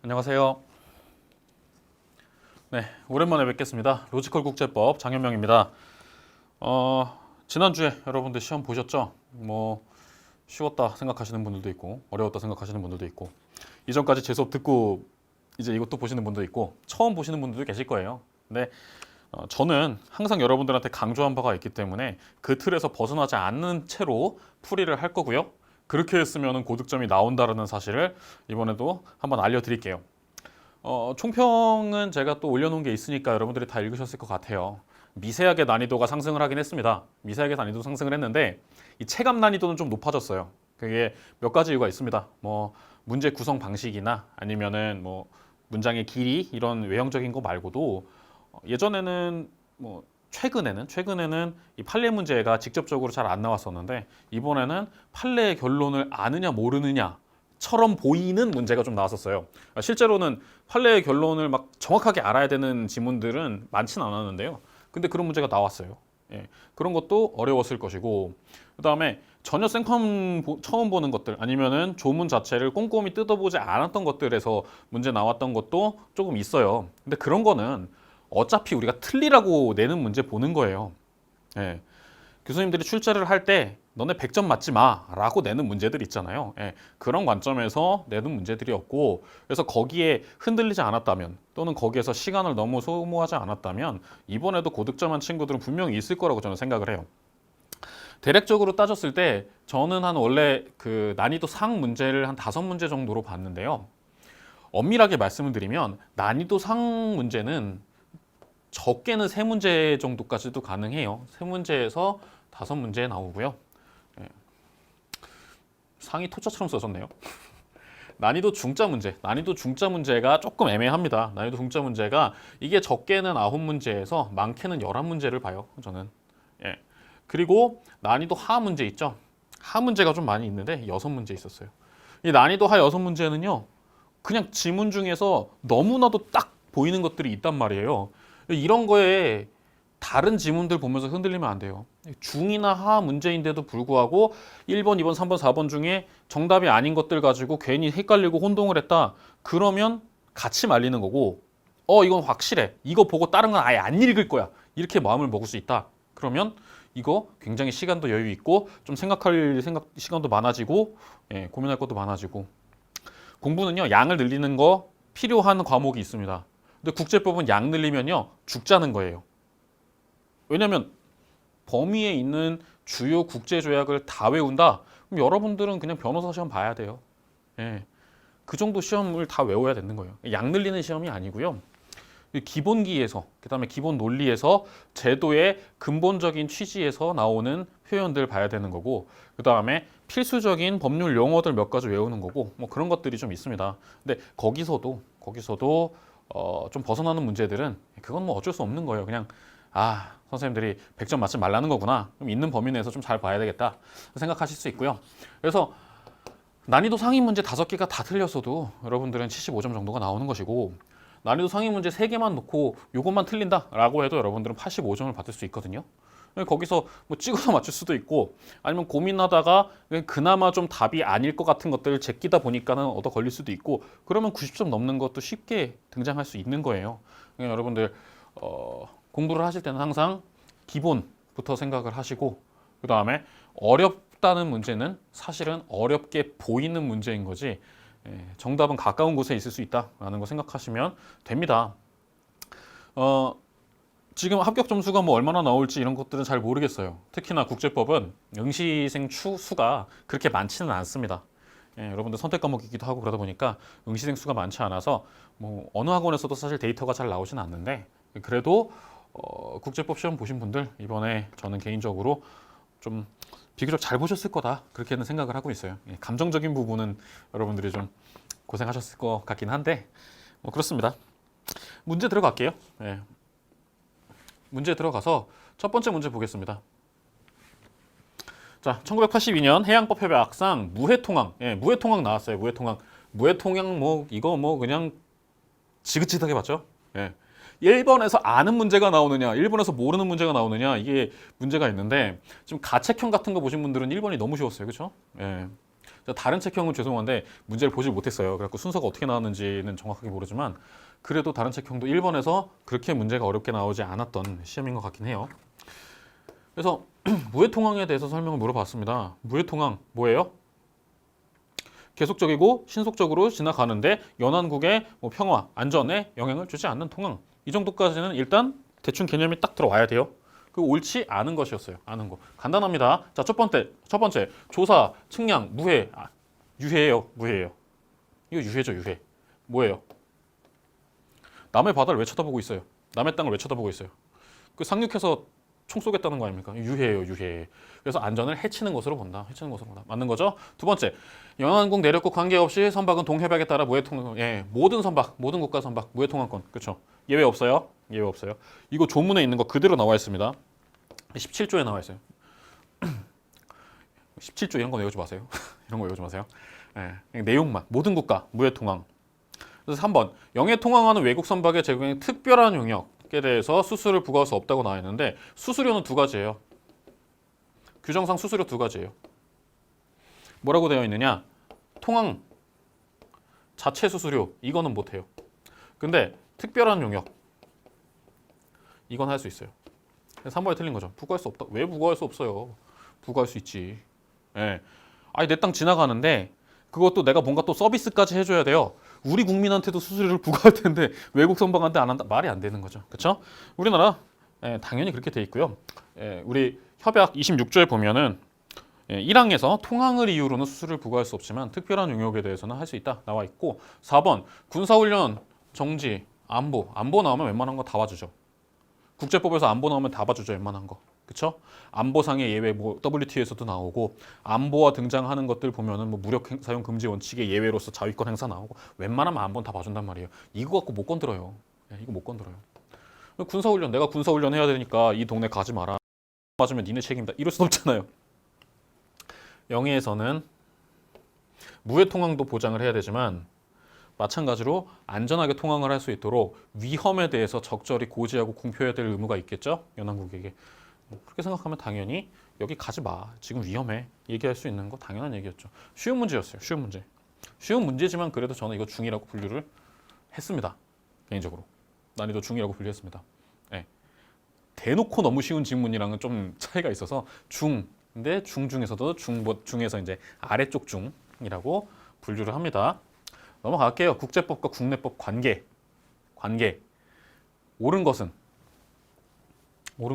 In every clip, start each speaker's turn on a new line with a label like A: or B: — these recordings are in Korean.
A: 안녕하세요. 네, 오랜만에 뵙겠습니다. 로지컬 국제법 장현명입니다. 지난주에 여러분들 시험 보셨죠? 쉬웠다 생각하시는 분들도 있고 어려웠다 생각하시는 분들도 있고 이전까지 제 수업 듣고 이제 이것도 보시는 분도 있고 처음 보시는 분들도 계실 거예요. 근데 저는 항상 여러분들한테 강조한 바가 있기 때문에 그 틀에서 벗어나지 않는 채로 풀이를 할 거고요. 그렇게 했으면 고득점이 나온다는 사실을 이번에도 한번 알려드릴게요. 총평은 제가 또 올려놓은 게 있으니까 여러분들이 다 읽으셨을 것 같아요. 미세하게 난이도가 상승을 하긴 했습니다. 미세하게 난이도 상승을 했는데 이 체감 난이도는 좀 높아졌어요. 그게 몇 가지 이유가 있습니다. 문제 구성 방식이나 아니면은 문장의 길이 이런 외형적인 거 말고도 예전에는 최근에는 이 판례 문제가 직접적으로 잘 안 나왔었는데 이번에는 판례의 결론을 아느냐 모르느냐 처럼 보이는 문제가 좀 나왔었어요. 실제로는 판례의 결론을 막 정확하게 알아야 되는 지문들은 많지는 않았는데요. 근데 그런 문제가 나왔어요. 예, 그런 것도 어려웠을 것이고 그다음에 전혀 생판 처음 보는 것들 아니면은 조문 자체를 꼼꼼히 뜯어보지 않았던 것들에서 문제 나왔던 것도 조금 있어요. 근데 그런 거는 어차피 우리가 틀리라고 내는 문제 보는 거예요. 예. 교수님들이 출제를 할 때 너네 100점 맞지 마 라고 내는 문제들 있잖아요. 예, 그런 관점에서 내는 문제들이었고 그래서 거기에 흔들리지 않았다면 또는 거기에서 시간을 너무 소모하지 않았다면 이번에도 고득점한 친구들은 분명히 있을 거라고 저는 생각을 해요. 대략적으로 따졌을 때 저는 원래 그 난이도 상 문제를 한 5문제 정도로 봤는데요. 엄밀하게 말씀을 드리면 난이도 상 문제는 적게는 3문제 정도까지도 가능해요. 3문제에서 5문제 나오고요. 예. 상이 토자처럼 써졌네요. 난이도 중자 문제가 조금 애매합니다. 난이도 중자 문제가 이게 적게는 9문제에서 많게는 11문제를 봐요. 저는. 예. 그리고 난이도 하 문제 있죠. 하 문제가 좀 많이 있는데 6문제 있었어요. 이 난이도 하 6문제는요. 그냥 지문 중에서 너무나도 딱 보이는 것들이 있단 말이에요. 이런 거에 다른 지문들 보면서 흔들리면 안 돼요. 중이나 하 문제인데도 불구하고 1번, 2번, 3번, 4번 중에 정답이 아닌 것들 가지고 괜히 헷갈리고 혼동을 했다. 그러면 같이 말리는 거고 이건 확실해. 이거 보고 다른 건 아예 안 읽을 거야. 이렇게 마음을 먹을 수 있다. 그러면 이거 굉장히 시간도 여유 있고 좀 생각할 시간도 많아지고 고민할 것도 많아지고 공부는요. 양을 늘리는 거 필요한 과목이 있습니다. 근데 국제법은 양 늘리면요. 죽자는 거예요. 왜냐면 범위에 있는 주요 국제조약을 다 외운다? 그럼 여러분들은 그냥 변호사 시험 봐야 돼요. 예. 그 정도 시험을 다 외워야 되는 거예요. 양 늘리는 시험이 아니고요. 기본기에서, 그다음에 기본 논리에서 제도의 근본적인 취지에서 나오는 표현들 봐야 되는 거고 그다음에 필수적인 법률 용어들 몇 가지 외우는 거고 그런 것들이 좀 있습니다. 근데 거기서도 좀 벗어나는 문제들은 그건 어쩔 수 없는 거예요. 그냥 선생님들이 100점 맞지 말라는 거구나. 그럼 있는 범위 내에서 좀 잘 봐야 되겠다 생각하실 수 있고요. 그래서 난이도 상위 문제 5개가 다 틀렸어도 여러분들은 75점 정도가 나오는 것이고 난이도 상위 문제 3개만 놓고 이것만 틀린다라고 해도 여러분들은 85점을 받을 수 있거든요. 거기서 찍어서 맞출 수도 있고 아니면 고민하다가 그나마 좀 답이 아닐 것 같은 것들을 제끼다 보니까는 얻어 걸릴 수도 있고 그러면 90점 넘는 것도 쉽게 등장할 수 있는 거예요. 그러니까 여러분들 공부를 하실 때는 항상 기본부터 생각을 하시고 그 다음에 어렵다는 문제는 사실은 어렵게 보이는 문제인 거지 정답은 가까운 곳에 있을 수 있다라는 거 생각하시면 됩니다. 지금 합격 점수가 얼마나 나올지 이런 것들은 잘 모르겠어요. 특히나 국제법은 응시생 수가 그렇게 많지는 않습니다. 여러분들 선택 과목이기도 하고 그러다 보니까 응시생 수가 많지 않아서 어느 학원에서도 사실 데이터가 잘 나오진 않는데 그래도 국제법 시험 보신 분들 이번에 저는 개인적으로 좀 비교적 잘 보셨을 거다 그렇게는 생각을 하고 있어요. 감정적인 부분은 여러분들이 좀 고생하셨을 것 같긴 한데 그렇습니다. 문제 들어갈게요. 문제 들어가서 첫 번째 문제 보겠습니다. 자, 1982년 해양법협약상 무해통항, 무해통항 나왔어요. 무해통항 이거 그냥 지긋지긋하게 봤죠. 1번에서 아는 문제가 나오느냐, 1번에서 모르는 문제가 나오느냐 이게 문제가 있는데 지금 가책형 같은 거 보신 분들은 1번이 너무 쉬웠어요, 그렇죠? 다른 책형은 죄송한데 문제를 보질 못했어요. 그래서 순서가 어떻게 나왔는지는 정확하게 모르지만 그래도 다른 책형도 1번에서 그렇게 문제가 어렵게 나오지 않았던 시험인 것 같긴 해요. 그래서 무해통항에 대해서 설명을 물어봤습니다. 무해통항 뭐예요? 계속적이고 신속적으로 지나가는데 연안국의 뭐 평화, 안전에 영향을 주지 않는 통항. 이 정도까지는 일단 대충 개념이 딱 들어와야 돼요. 그 옳지 않은 것이었어요. 아는 거. 간단합니다. 자, 첫 번째 조사, 측량, 무해. 유해예요. 무해예요. 이거 유해죠, 유해. 뭐예요? 남의 바다를 왜 쳐다보고 있어요? 남의 땅을 왜 쳐다보고 있어요? 그 상륙해서 총 쏘겠다는 거 아닙니까? 유해예요, 유해. 그래서 안전을 해치는 것으로 본다. 해치는 것으로 본다. 맞는 거죠? 두 번째, 연안국 내륙국 관계없이 선박은 동해벽에 따라 무해통, 모든 선박, 모든 국가 선박 무해통항권. 그렇죠? 예외 없어요. 예외 없어요. 이거 조문에 있는 거 그대로 나와 있습니다. 17조에 나와 있어요. 17조 이런 거 외우지 마세요. 이런 거 외우지 마세요. 그냥 내용만. 모든 국가 무해통항. 그래서 3번, 영해 통항하는 외국 선박의 제공에 특별한 용역에 대해서 수수료를 부과할 수 없다고 나와 있는데 수수료는 두 가지예요. 규정상 수수료 두 가지예요. 뭐라고 되어 있느냐? 통항 자체 수수료 이거는 못해요. 근데 특별한 용역 이건 할 수 있어요. 3번에 틀린 거죠. 부과할 수 없다. 왜 부과할 수 없어요? 부과할 수 있지. 아니 내 땅 지나가는데 그것도 내가 뭔가 또 서비스까지 해줘야 돼요. 우리 국민한테도 수수료를 부과할 텐데 외국 선박한테 안 한다? 말이 안 되는 거죠. 그렇죠? 우리나라 당연히 그렇게 돼 있고요. 우리 협약 26조에 보면은 1항에서 통항을 이유로는 수수료를 부과할 수 없지만 특별한 용역에 대해서는 할 수 있다 나와 있고 4번 군사훈련, 정지, 안보 나오면 웬만한 거 다 봐주죠. 국제법에서 안보 나오면 다 봐주죠. 웬만한 거. 그쵸? 안보상의 예외 뭐 WTO에서도 나오고 안보와 등장하는 것들 보면은 뭐 무력 사용 금지 원칙의 예외로서 자위권 행사 나오고 웬만하면 안보는 다 봐준단 말이에요. 이거 갖고 못 건드려요. 이거 못 건드려요. 군사훈련 내가 군사훈련 해야 되니까 이 동네 가지 마라. 맞으면 니네 책임다. 이럴 순 없잖아요. 영해에서는 무해통항도 보장을 해야 되지만 마찬가지로 안전하게 통항을 할 수 있도록 위험에 대해서 적절히 고지하고 공표해야 될 의무가 있겠죠? 연안국에게. 그렇게 생각하면 당연히 여기 가지 마. 지금 위험해. 얘기할 수 있는 거 당연한 얘기였죠. 쉬운 문제였어요. 쉬운 문제. 쉬운 문제지만 그래도 저는 이거 중이라고 분류를 했습니다. 개인적으로. 난이도 중이라고 분류했습니다. 대놓고 너무 쉬운 질문이랑은 좀 차이가 있어서 중. 근데 중에서도 중에서 이제 아래쪽 중이라고 분류를 합니다. 넘어갈게요. 국제법과 국내법 관계. 옳은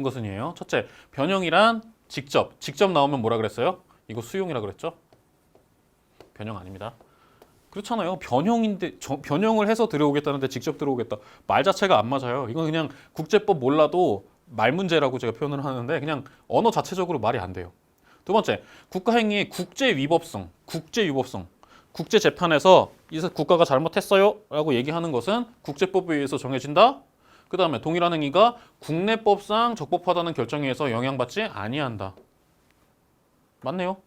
A: 것은이에요. 첫째, 변형이란 직접 나오면 뭐라 그랬어요? 이거 수용이라 그랬죠? 변형 아닙니다. 그렇잖아요. 변형인데 변형을 해서 들어오겠다는데 직접 들어오겠다. 말 자체가 안 맞아요. 이건 그냥 국제법 몰라도 말 문제라고 제가 표현을 하는데 그냥 언어 자체적으로 말이 안 돼요. 두 번째, 국가행위의 국제위법성. 국제재판에서 이 국가가 잘못했어요 라고 얘기하는 것은 국제법에 의해서 정해진다. 그 다음에 동일한 행위가 국내법상 적법하다는 결정에 의해서 영향받지 아니한다. 맞네요.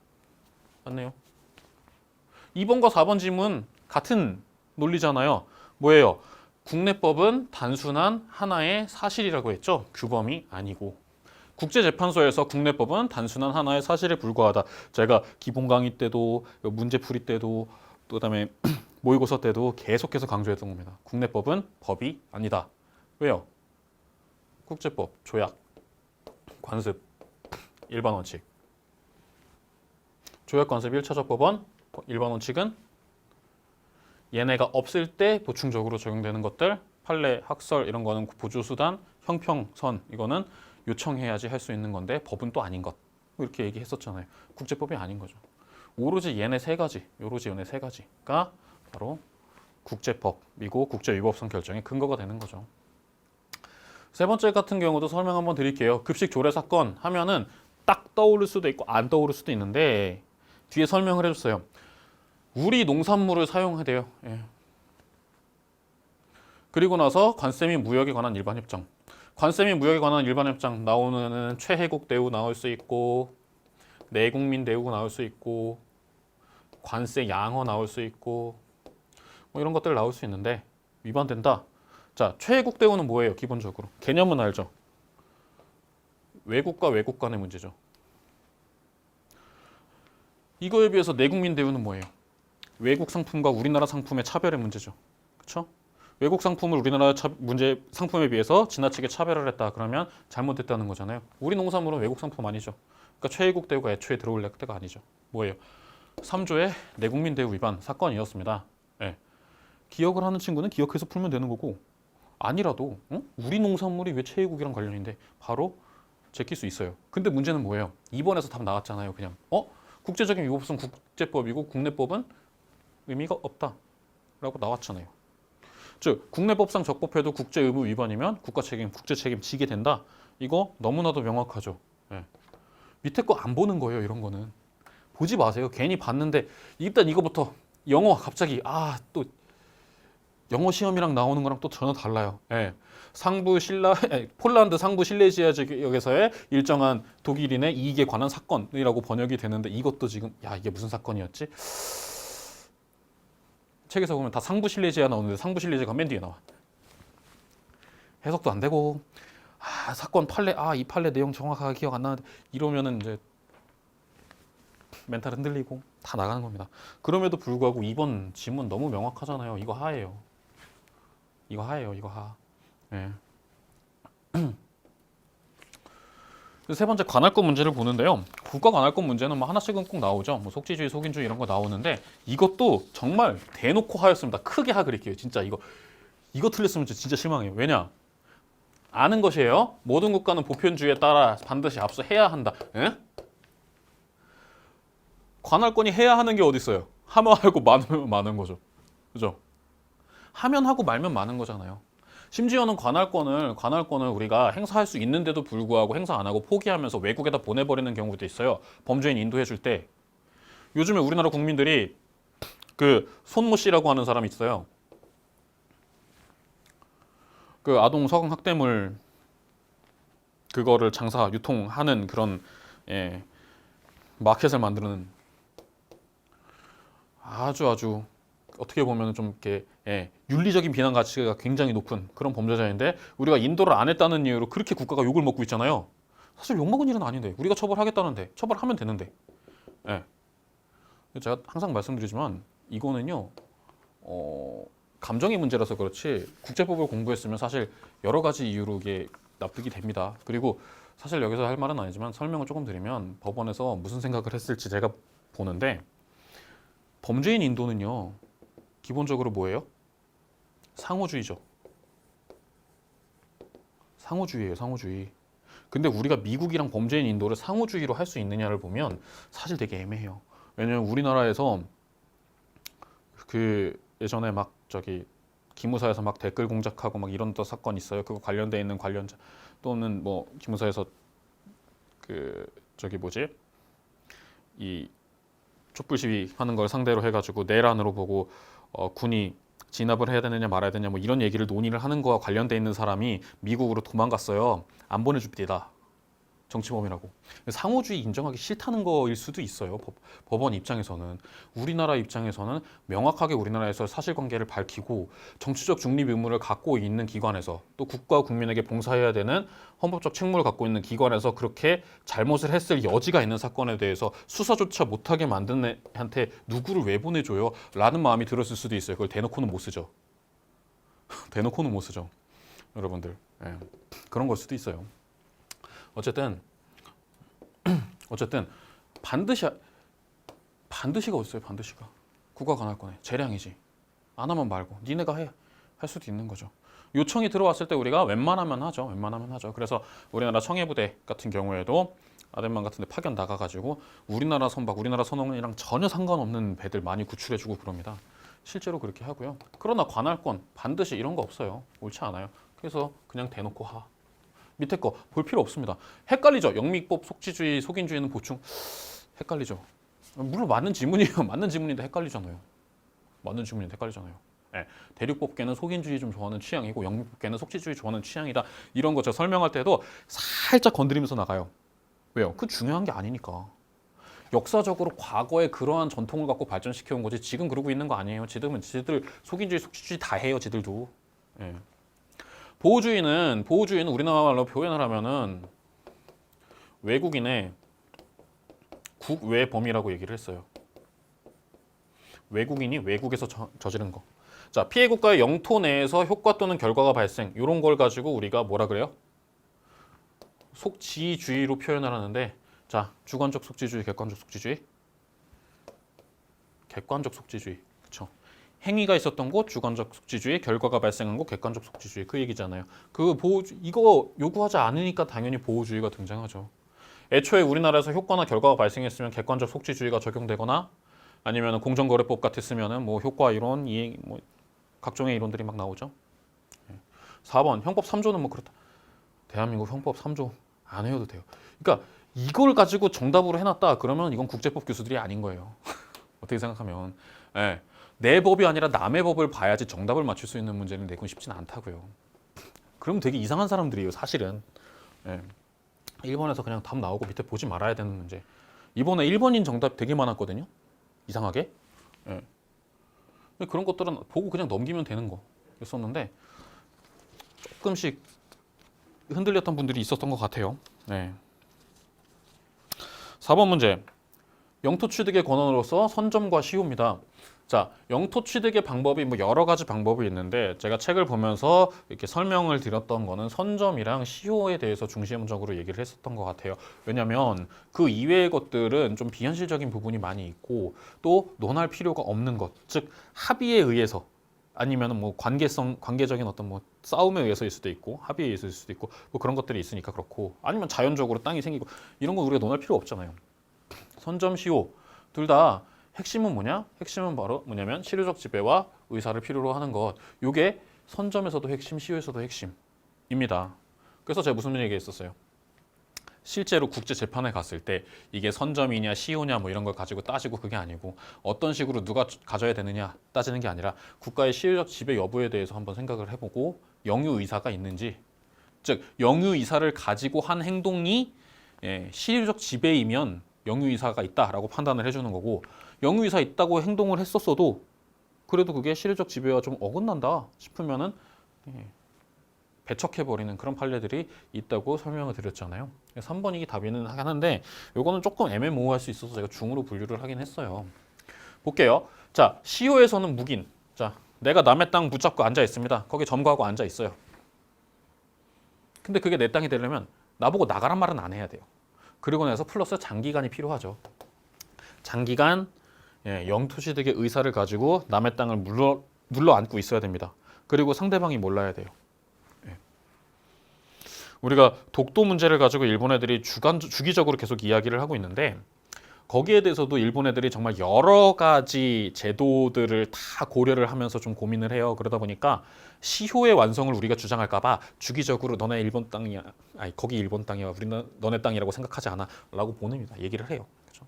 A: 2번과 4번 질문 같은 논리잖아요. 뭐예요? 국내법은 단순한 하나의 사실이라고 했죠. 규범이 아니고. 국제재판소에서 국내법은 단순한 하나의 사실에 불과하다. 제가 기본 강의 때도 문제풀이 때도 또 그다음에 모의고사 때도 계속해서 강조했던 겁니다. 국내법은 법이 아니다. 왜요? 국제법, 조약, 관습, 일반 원칙. 조약, 관습, 1차적 법원, 일반 원칙은 얘네가 없을 때 보충적으로 적용되는 것들, 판례, 학설 이런 거는 보조수단, 형평선 이거는 요청해야지 할 수 있는 건데 법은 또 아닌 것. 이렇게 얘기했었잖아요. 국제법이 아닌 거죠. 오로지 얘네 세 가지가 바로 국제법이고 국제위법성 결정의 근거가 되는 거죠. 세 번째 같은 경우도 설명 한번 드릴게요. 급식 조례 사건 하면은 딱 떠오를 수도 있고 안 떠오를 수도 있는데 뒤에 설명을 해줬어요. 우리 농산물을 사용해야 돼요. 그리고 나서 관세 및 무역에 관한 일반 협정. 관세 및 무역에 관한 일반 협정 나오는 최혜국 대우 나올 수 있고 내국민 대우 나올 수 있고 관세 양호 나올 수 있고 뭐 이런 것들 나올 수 있는데 위반된다. 자, 최혜국 대우는 뭐예요? 기본적으로 개념은 알죠? 외국과 외국 간의 문제죠. 이거에 비해서 내국민 대우는 뭐예요? 외국 상품과 우리나라 상품의 차별의 문제죠. 그렇죠? 외국 상품을 우리나라 상품에 비해서 지나치게 차별을 했다. 그러면 잘못됐다는 거잖아요. 우리 농산물은 외국 상품 아니죠. 그러니까 최애국 대우가 애초에 들어올 때가 아니죠. 뭐예요? 3조의 내국민 대우 위반 사건이었습니다. 네. 기억을 하는 친구는 기억해서 풀면 되는 거고 아니라도 우리 농산물이 왜 최애국이랑 관련인데 바로 제낄 수 있어요. 근데 문제는 뭐예요? 2번에서 답 나왔잖아요. 그냥 국제적인 위법성 국제법이고 국내법은 의미가 없다라고 나왔잖아요. 즉 국내법상 적법해도 국제 의무 위반이면 국가 책임, 국제 책임 지게 된다. 이거 너무나도 명확하죠. 네. 밑에 거 안 보는 거예요. 이런 거는 보지 마세요. 괜히 봤는데 일단 이거부터 영어 갑자기 또 영어 시험이랑 나오는 거랑 또 전혀 달라요. 예. 폴란드 상부 실레지아 지역에서의 일정한 독일인의 이익에 관한 사건이라고 번역이 되는데 이것도 지금 이게 무슨 사건이었지? 책에서 보면 다 상부 실레지아 나오는데 상부 실레지아가 맨 뒤에 나와. 해석도 안 되고 사건 판례 이 판례 내용 정확하게 기억 안 나는데 이러면은 이제 멘탈 흔들리고 다 나가는 겁니다. 그럼에도 불구하고 이번 지문 너무 명확하잖아요. 이거 하예요. 이거 하예요. 이거 하. 예. 세 번째 관할권 문제를 보는데요. 국가 관할권 문제는 뭐 하나씩은 꼭 나오죠. 뭐 속지주의, 속인주의 이런 거 나오는데 이것도 정말 대놓고 하였습니다. 크게 하 그릴게요. 진짜 이거 틀렸으면 진짜 실망해요. 왜냐? 아는 것이에요. 모든 국가는 보편주의에 따라 반드시 압수해야 한다. 예? 관할권이 해야 하는 게 어디 있어요? 하면 하고 말면 마는 거죠. 그죠? 하면 하고 말면 마는 거잖아요. 심지어는 관할권을 우리가 행사할 수 있는데도 불구하고 행사 안 하고 포기하면서 외국에다 보내버리는 경우도 있어요. 범죄인 인도해 줄 때. 요즘에 우리나라 국민들이 그 손모 씨라고 하는 사람이 있어요. 그 아동 성학 학대물 그거를 유통하는 그런 마켓을 만드는 아주 어떻게 보면 좀 이렇게 윤리적인 비난 가치가 굉장히 높은 그런 범죄자인데 우리가 인도를 안 했다는 이유로 그렇게 국가가 욕을 먹고 있잖아요. 사실 욕 먹은 일은 아닌데 우리가 처벌하겠다는데 처벌하면 되는데. 제가 항상 말씀드리지만 이거는요 감정의 문제라서 그렇지 국제법을 공부했으면 사실 여러 가지 이유로 이게 납득이 됩니다. 그리고 사실 여기서 할 말은 아니지만 설명을 조금 드리면 법원에서 무슨 생각을 했을지 제가 보는데 범죄인 인도는요 기본적으로 뭐예요? 상호주의죠. 상호주의예요, 상호주의. 근데 우리가 미국이랑 범죄인 인도를 상호주의로 할 수 있느냐를 보면 사실 되게 애매해요. 왜냐면 우리나라에서 그 예전에 막 기무사에서 막 댓글 공작하고 막 이런 사건 있어요. 그거 관련돼 있는 관련자 또는 뭐 기무사에서 이 촛불 시위 하는 걸 상대로 해가지고 내란으로 보고 군이 진압을 해야 되느냐 말아야 되느냐 뭐 이런 얘기를 논의를 하는 거와 관련돼 있는 사람이 미국으로 도망갔어요. 안 보내줍니다. 정치범이라고. 상호주의 인정하기 싫다는 거일 수도 있어요. 법원 입장에서는. 우리나라 입장에서는 명확하게 우리나라에서 사실관계를 밝히고 정치적 중립 의무를 갖고 있는 기관에서 또 국가 국민에게 봉사해야 되는 헌법적 책무를 갖고 있는 기관에서 그렇게 잘못을 했을 여지가 있는 사건에 대해서 수사조차 못하게 만든 애한테 누구를 왜 보내줘요? 라는 마음이 들었을 수도 있어요. 그걸 대놓고는 못 쓰죠. 대놓고는 못 쓰죠. 여러분들. 그런 걸 수도 있어요. 어쨌든 반드시가 어딨어요? 반드시가 국가 관할권에 재량이지. 안 하면 말고 니네가 할 수도 있는 거죠. 요청이 들어왔을 때 우리가 웬만하면 하죠. 그래서 우리나라 청해부대 같은 경우에도 아덴만 같은 데 파견 나가가지고 우리나라 선박, 우리나라 선원이랑 전혀 상관없는 배들 많이 구출해주고 그럽니다. 실제로 그렇게 하고요. 그러나 관할권 반드시 이런 거 없어요. 옳지 않아요. 그래서 그냥 대놓고 하. 밑에 거 볼 필요 없습니다. 헷갈리죠? 영미법, 속지주의, 속인주의는 보충 헷갈리죠. 물론 맞는 지문이에요. 맞는 지문인데 헷갈리잖아요. 대륙법계는 속인주의 좀 좋아하는 취향이고 영미법계는 속지주의 좋아하는 취향이다. 이런 거 제가 설명할 때도 살짝 건드리면서 나가요. 왜요? 그 중요한 게 아니니까. 역사적으로 과거에 그러한 전통을 갖고 발전시켜 온 거지 지금 그러고 있는 거 아니에요. 지들 속인주의, 속지주의 다 해요. 지들도. 보호주의는 우리나라 말로 표현을 하면은 외국인의 국외 범위라고 얘기를 했어요. 외국인이 외국에서 저지른 거. 자, 피해 국가의 영토 내에서 효과 또는 결과가 발생. 이런 걸 가지고 우리가 뭐라 그래요? 속지주의로 표현을 하는데, 자, 주관적 속지주의, 객관적 속지주의. 객관적 속지주의. 그렇죠? 행위가 있었던 곳 주관적 속지주의, 결과가 발생한 곳 객관적 속지주의. 그 얘기잖아요. 그 보호주 이거 요구하지 않으니까 당연히 보호주의가 등장하죠. 애초에 우리나라에서 효과나 결과가 발생했으면 객관적 속지주의가 적용되거나 아니면 공정거래법 같았으면은 뭐 효과 이론, 이행 뭐 각종의 이론들이 막 나오죠. 4번 형법 3조는 뭐 그렇다. 대한민국 형법 3조 안 해도 돼요. 그러니까 이걸 가지고 정답으로 해놨다 그러면 이건 국제법 교수들이 아닌 거예요. 어떻게 생각하면 예, 내 법이 아니라 남의 법을 봐야지 정답을 맞출 수 있는 문제는 내고 싶진 않다고요. 그럼 되게 이상한 사람들이에요 사실은. 예. 1번에서 그냥 답 나오고 밑에 보지 말아야 되는 문제. 이번에 1번인 정답 되게 많았거든요. 이상하게. 예. 그런 것들은 보고 그냥 넘기면 되는 거였었는데 조금씩 흔들렸던 분들이 있었던 것 같아요. 네. 4번 문제. 영토 취득의 권한으로서 선점과 시효입니다. 자, 영토 취득의 방법이 뭐 여러 가지 방법이 있는데 제가 책을 보면서 이렇게 설명을 드렸던 거는 선점이랑 시효에 대해서 중심적으로 얘기를 했었던 것 같아요. 왜냐하면 그 이외의 것들은 좀 비현실적인 부분이 많이 있고 또 논할 필요가 없는 것, 즉 합의에 의해서 아니면 뭐 관계적인 어떤 뭐 싸움에 의해서일 수도 있고 합의에 의해서일 수도 있고 뭐 그런 것들이 있으니까 그렇고 아니면 자연적으로 땅이 생기고 이런 거 우리가 논할 필요 없잖아요. 선점 시효 둘 다 핵심은 뭐냐? 핵심은 바로 뭐냐면 실효적 지배와 의사를 필요로 하는 것. 이게 선점에서도 핵심, 시효에서도 핵심입니다. 그래서 제가 무슨 얘기했었어요? 실제로 국제 재판에 갔을 때 이게 선점이냐 시효냐 뭐 이런 걸 가지고 따지고 그게 아니고 어떤 식으로 누가 가져야 되느냐 따지는 게 아니라 국가의 실효적 지배 여부에 대해서 한번 생각을 해보고 영유 의사가 있는지, 즉 영유 의사를 가지고 한 행동이 실효적 지배이면 영유 의사가 있다라고 판단을 해주는 거고, 영유 의사 있다고 행동을 했었어도 그래도 그게 실효적 지배와 좀 어긋난다 싶으면은 배척해버리는 그런 판례들이 있다고 설명을 드렸잖아요. 3번이 답이는 하는데 요거는 조금 애매모호할 수 있어서 제가 중으로 분류를 하긴 했어요. 볼게요. 자, 시효에서는 묵인. 자, 내가 남의 땅 붙잡고 앉아 있습니다. 거기 점거하고 앉아 있어요. 근데 그게 내 땅이 되려면 나보고 나가란 말은 안 해야 돼요. 그리고 나서 플러스 장기간이 필요하죠. 장기간 영토 취득의 의사를 가지고 남의 땅을 물러 안고 있어야 됩니다. 그리고 상대방이 몰라야 돼요. 우리가 독도 문제를 가지고 일본 애들이 주기적으로 계속 이야기를 하고 있는데 거기에 대해서도 일본 애들이 정말 여러 가지 제도들을 다 고려를 하면서 좀 고민을 해요. 그러다 보니까 시효의 완성을 우리가 주장할까 봐 주기적으로 너네 일본 땅이야, 아니 거기 일본 땅이야, 우리는 너네 땅이라고 생각하지 않아 라고 보냅니다. 얘기를 해요. 그렇죠?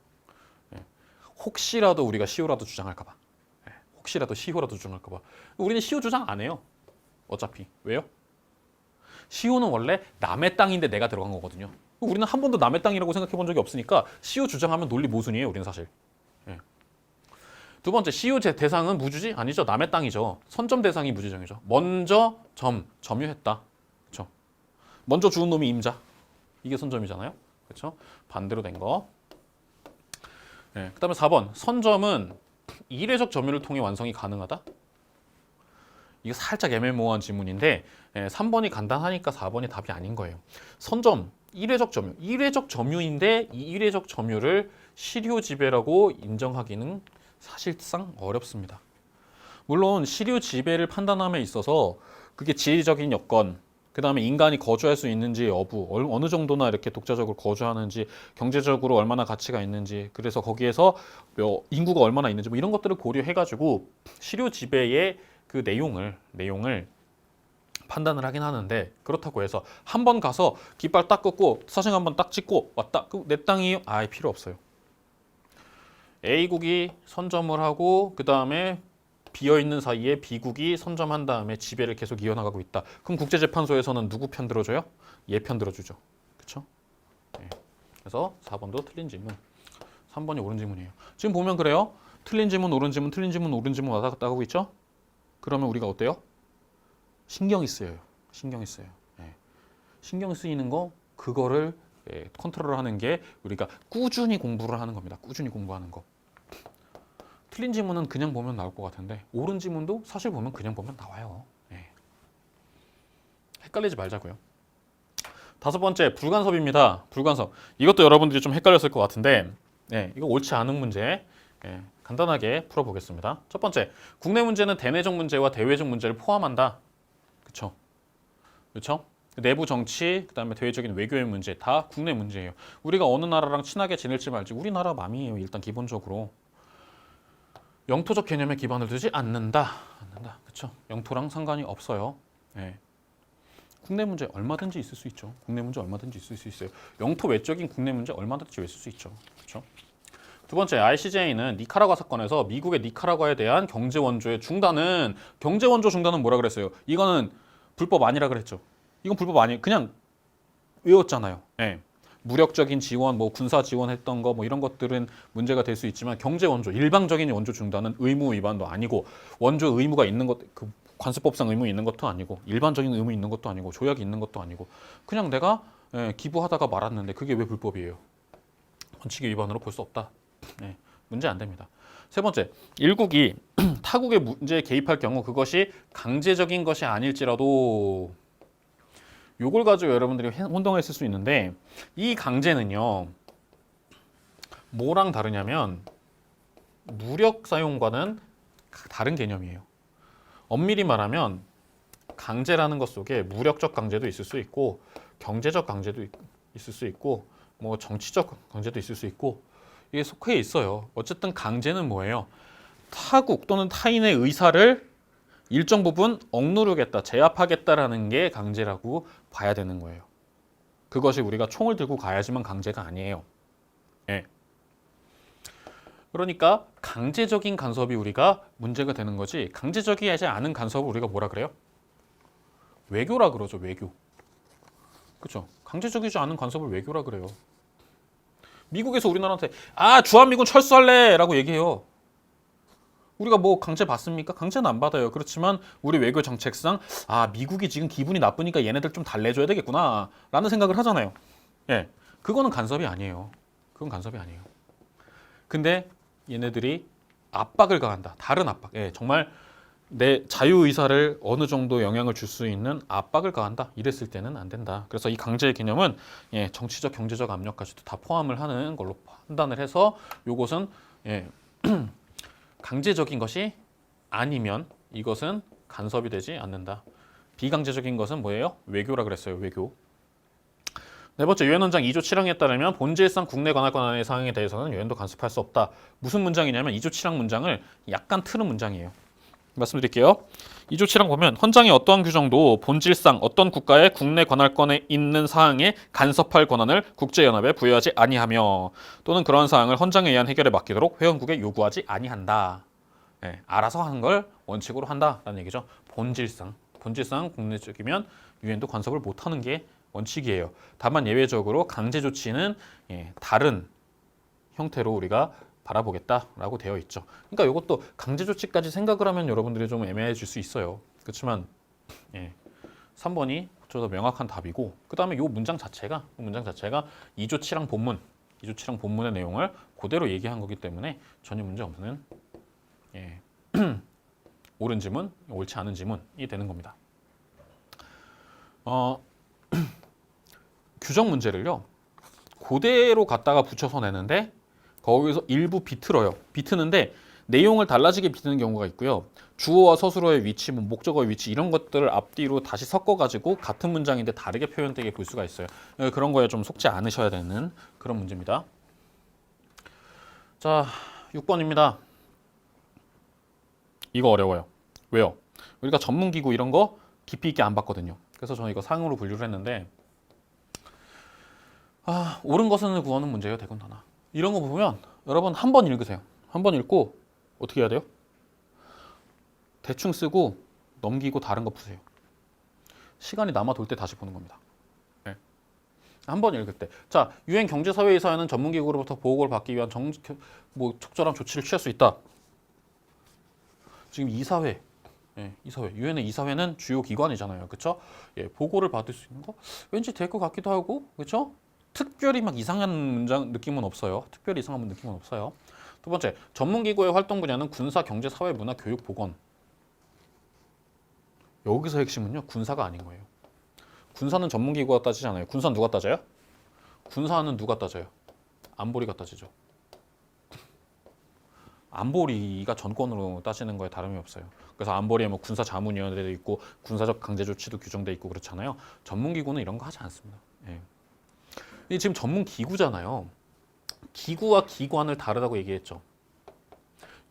A: 혹시라도 우리가 시효라도 주장할까 봐, 혹시라도 시효라도 주장할까 봐 우리는 시효 주장 안 해요. 어차피. 왜요? 시효는 원래 남의 땅인데 내가 들어간 거거든요. 우리는 한 번도 남의 땅이라고 생각해 본 적이 없으니까 시효 주장하면 논리 모순이에요. 우리는 사실. 두 번째, 시효 대상은 무주지? 아니죠. 남의 땅이죠. 선점 대상이 무주정이죠. 먼저 점유했다. 그렇죠? 먼저 주운 놈이 임자. 이게 선점이잖아요. 그렇죠? 반대로 된 거. 그다음에 4번. 선점은 이례적 점유를 통해 완성이 가능하다? 이거 살짝 애매모호한 지문인데 3번이 간단하니까 4번이 답이 아닌 거예요. 선점, 이례적 점유. 이례적 점유인데 이 이례적 점유를 실효 지배라고 인정하기는 사실상 어렵습니다. 물론 실효 지배를 판단함에 있어서 그게 지리적인 여건, 그 다음에 인간이 거주할 수 있는지 여부, 어느 정도나 이렇게 독자적으로 거주하는지, 경제적으로 얼마나 가치가 있는지, 그래서 거기에서 인구가 얼마나 있는지 뭐 이런 것들을 고려해가지고 실효 지배의 그 내용을 판단을 하긴 하는데, 그렇다고 해서 한 번 가서 깃발 딱 끄고 사진 한번 딱 찍고 왔다, 내 땅이요? 필요 없어요. A국이 선점을 하고 그 다음에 비어있는 사이에 B국이 선점한 다음에 지배를 계속 이어나가고 있다. 그럼 국제재판소에서는 누구 편 들어줘요? 얘 편 들어주죠. 그렇죠? 그래서 4번도 틀린 질문, 3번이 옳은 질문이에요. 지금 보면 그래요. 틀린 질문, 옳은 질문, 틀린 질문, 옳은 질문 왔다 갔다 하고 있죠? 그러면 우리가 어때요? 신경이 쓰여요. 신경이 쓰여요. 신경 쓰이는 거, 그거를 컨트롤을 하는 게 우리가 꾸준히 공부를 하는 겁니다. 꾸준히 공부하는 거. 틀린 지문은 그냥 보면 나올 것 같은데 옳은 지문도 사실 보면 그냥 보면 나와요. 예. 헷갈리지 말자고요. 다섯 번째, 불간섭입니다. 불간섭. 이것도 여러분들이 좀 헷갈렸을 것 같은데 이거 옳지 않은 문제 간단하게 풀어보겠습니다. 첫 번째, 국내 문제는 대내적 문제와 대외적 문제를 포함한다. 그쵸? 그쵸? 내부 정치, 그 다음에 대외적인 외교의 문제 다 국내 문제예요. 우리가 어느 나라랑 친하게 지낼지 말지 우리나라 맘이에요. 일단 기본적으로. 영토적 개념에 기반을 두지 않는다. 그쵸? 영토랑 상관이 없어요. 국내 문제 얼마든지 있을 수 있죠. 국내 문제 얼마든지 있을 수 있어요. 영토 외적인 국내 문제 얼마든지 있을 수 있죠. 그렇죠? 두 번째, ICJ는 니카라과 사건에서 미국의 니카라과에 대한 경제 원조의 중단은 뭐라 그랬어요? 이거는 불법 아니라 그랬죠. 이건 불법 아니에요. 그냥 외웠잖아요. 무력적인 지원, 뭐 군사 지원했던 거, 뭐 이런 것들은 문제가 될 수 있지만 경제 원조, 일방적인 원조 중단은 의무 위반도 아니고 원조 의무가 있는 것, 그 관습법상 의무 있는 것도 아니고 일반적인 의무 있는 것도 아니고 조약이 있는 것도 아니고 그냥 내가 기부하다가 말았는데 그게 왜 불법이에요? 원칙의 위반으로 볼 수 없다. 문제 안 됩니다. 세 번째, 일국이 타국의 문제에 개입할 경우 그것이 강제적인 것이 아닐지라도 요걸 가지고 여러분들이 혼동했을 수 있는데 이 강제는요 뭐랑 다르냐면 무력 사용과는 다른 개념이에요. 엄밀히 말하면 강제라는 것 속에 무력적 강제도 있을 수 있고 경제적 강제도 있을 수 있고 뭐 정치적 강제도 있을 수 있고 이게 속해 있어요. 어쨌든 강제는 뭐예요? 타국 또는 타인의 의사를 일정 부분 억누르겠다, 제압하겠다라는 게 강제라고 봐야 되는 거예요. 그것이 우리가 총을 들고 가야지만 강제가 아니에요. 그러니까 강제적인 간섭이 우리가 문제가 되는 거지 강제적이지 않은 간섭을 우리가 뭐라 그래요? 외교라 그러죠. 외교. 그렇죠? 강제적이지 않은 간섭을 외교라 그래요. 미국에서 우리나라한테 주한미군 철수할래 라고 얘기해요. 우리가 뭐 강제 받습니까? 강제는 안 받아요. 그렇지만 우리 외교 정책상 미국이 지금 기분이 나쁘니까 얘네들 좀 달래줘야 되겠구나 라는 생각을 하잖아요. 그거는 간섭이 아니에요. 그건 간섭이 아니에요. 근데 얘네들이 압박을 가한다. 다른 압박. 정말 내 자유의사를 어느 정도 영향을 줄 수 있는 압박을 가한다. 이랬을 때는 안 된다. 그래서 이 강제의 개념은 정치적, 경제적 압력까지도 다 포함을 하는 걸로 판단을 해서 요것은 강제적인 것이 아니면 이것은 간섭이 되지 않는다. 비강제적인 것은 뭐예요? 외교라 그랬어요. 외교. 네 번째, 유엔 원장 2조 7항에 따르면 본질상 국내 관할 권한의 사항에 대해서는 유엔도 간섭할 수 없다. 무슨 문장이냐면 2조 7항 문장을 약간 틀은 문장이에요. 말씀드릴게요. 2조 7항 보면 헌장의 어떠한 규정도 본질상 어떤 국가의 국내 관할권에 있는 사항에 간섭할 권한을 국제연합에 부여하지 아니하며 또는 그러한 사항을 헌장에 의한 해결에 맡기도록 회원국에 요구하지 아니한다. 알아서 하는 걸 원칙으로 한다라는 얘기죠. 본질상 국내적이면 유엔도 간섭을 못하는 게 원칙이에요. 다만 예외적으로 강제 조치는 다른 형태로 우리가 바라보겠다라고 되어 있죠. 그러니까 이것도 강제 조치까지 생각을 하면 여러분들이 좀 애매해질 수 있어요. 그렇지만 3번이 좀 더 명확한 답이고 그 다음에 이 문장 자체가 2조 7항 본문의 내용을 그대로 얘기한 거기 때문에 전혀 문제 없는 옳은 지문, 옳지 않은 지문이 되는 겁니다. 규정 문제를요 그대로 갖다가 붙여서 내는데 거기서 일부 비틀어요. 비트는데 내용을 달라지게 비트는 경우가 있고요. 주어와 서술어의 위치, 목적어의 위치 이런 것들을 앞뒤로 다시 섞어가지고 같은 문장인데 다르게 표현되게 볼 수가 있어요. 그런 거에 좀 속지 않으셔야 되는 그런 문제입니다. 자, 6번입니다. 이거 어려워요. 왜요? 우리가 전문기구 이런 거 깊이 있게 안 봤거든요. 그래서 저는 이거 상으로 분류를 했는데 옳은 것은 구하는 문제예요. 대군다나. 이런 거 보면 여러분 한 번 읽으세요. 한 번 읽고 어떻게 해야 돼요? 대충 쓰고 넘기고 다른 거 푸세요. 시간이 남아 돌 때 다시 보는 겁니다. 한 번 읽을 때. 자, 유엔 경제사회이사회는 전문기구로부터 보호를 받기 위한 적절한 조치를 취할 수 있다. 지금 이사회, 유엔의 이사회는 주요 기관이잖아요. 그렇죠? 보고를 받을 수 있는 거 왠지 될 것 같기도 하고, 그렇죠? 특별히 막 이상한 문장 느낌은 없어요. 특별히 이상한 느낌은 없어요. 두 번째, 전문기구의 활동 분야는 군사, 경제, 사회, 문화, 교육, 보건. 여기서 핵심은요, 군사가 아닌 거예요. 군사는 전문기구가 따지지 않아요. 군사는 누가 따져요? 군사는 누가 따져요? 안보리가 따지죠. 안보리가 전권으로 따지는 거에 다름이 없어요. 그래서 안보리에 뭐 군사자문위원회도 있고 군사적 강제조치도 규정돼 있고 그렇잖아요. 전문기구는 이런 거 하지 않습니다. 예. 이 지금 전문기구잖아요. 기구와 기관을 다르다고 얘기했죠.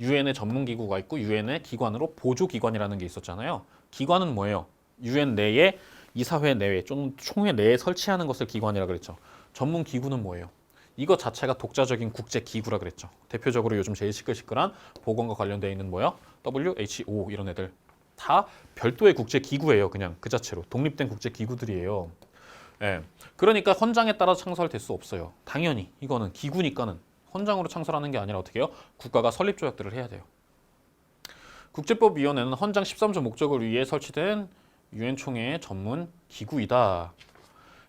A: 유엔의 전문기구가 있고 유엔의 기관으로 보조기관이라는 게 있었잖아요. 기관은 뭐예요? 유엔 내에 이사회 내외 또는 총회 내에 설치하는 것을 기관이라 그랬죠. 전문기구는 뭐예요? 이것 자체가 독자적인 국제기구라 그랬죠. 대표적으로 요즘 제일 시끌시끌한 보건과 관련되어 있는 뭐야? WHO 이런 애들 다 별도의 국제기구예요. 그냥 그 자체로 독립된 국제기구들이에요. 예. 그러니까 헌장에 따라 창설될 수 없어요. 당연히 이거는 기구니까는 헌장으로 창설하는 게 아니라 어떻게 해요? 국가가 설립 조약들을 해야 돼요. 국제법위원회는 헌장 13조 목적을 위해 설치된 유엔 총회의 전문 기구이다.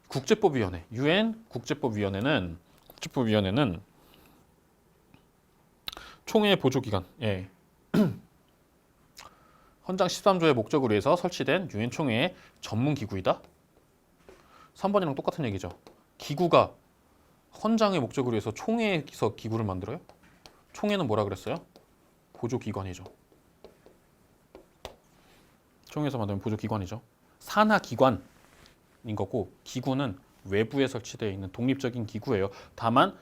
A: 국제법위원회, 유엔 국제법위원회는 총회의 보조기관. 예. 헌장 13조의 목적을 위해서 설치된 유엔 총회의 전문 기구이다. 3번이랑 똑같은 얘기죠. 기구가 헌장의 목적을 위해서 총회에서 기구를 만들어요? 총회는 뭐라 그랬어요? 보조기관이죠. 총회에서 만드는 보조기관이죠. 산하기관인 거고 기구는 외부에 설치되어 있는 독립적인 기구예요. 다만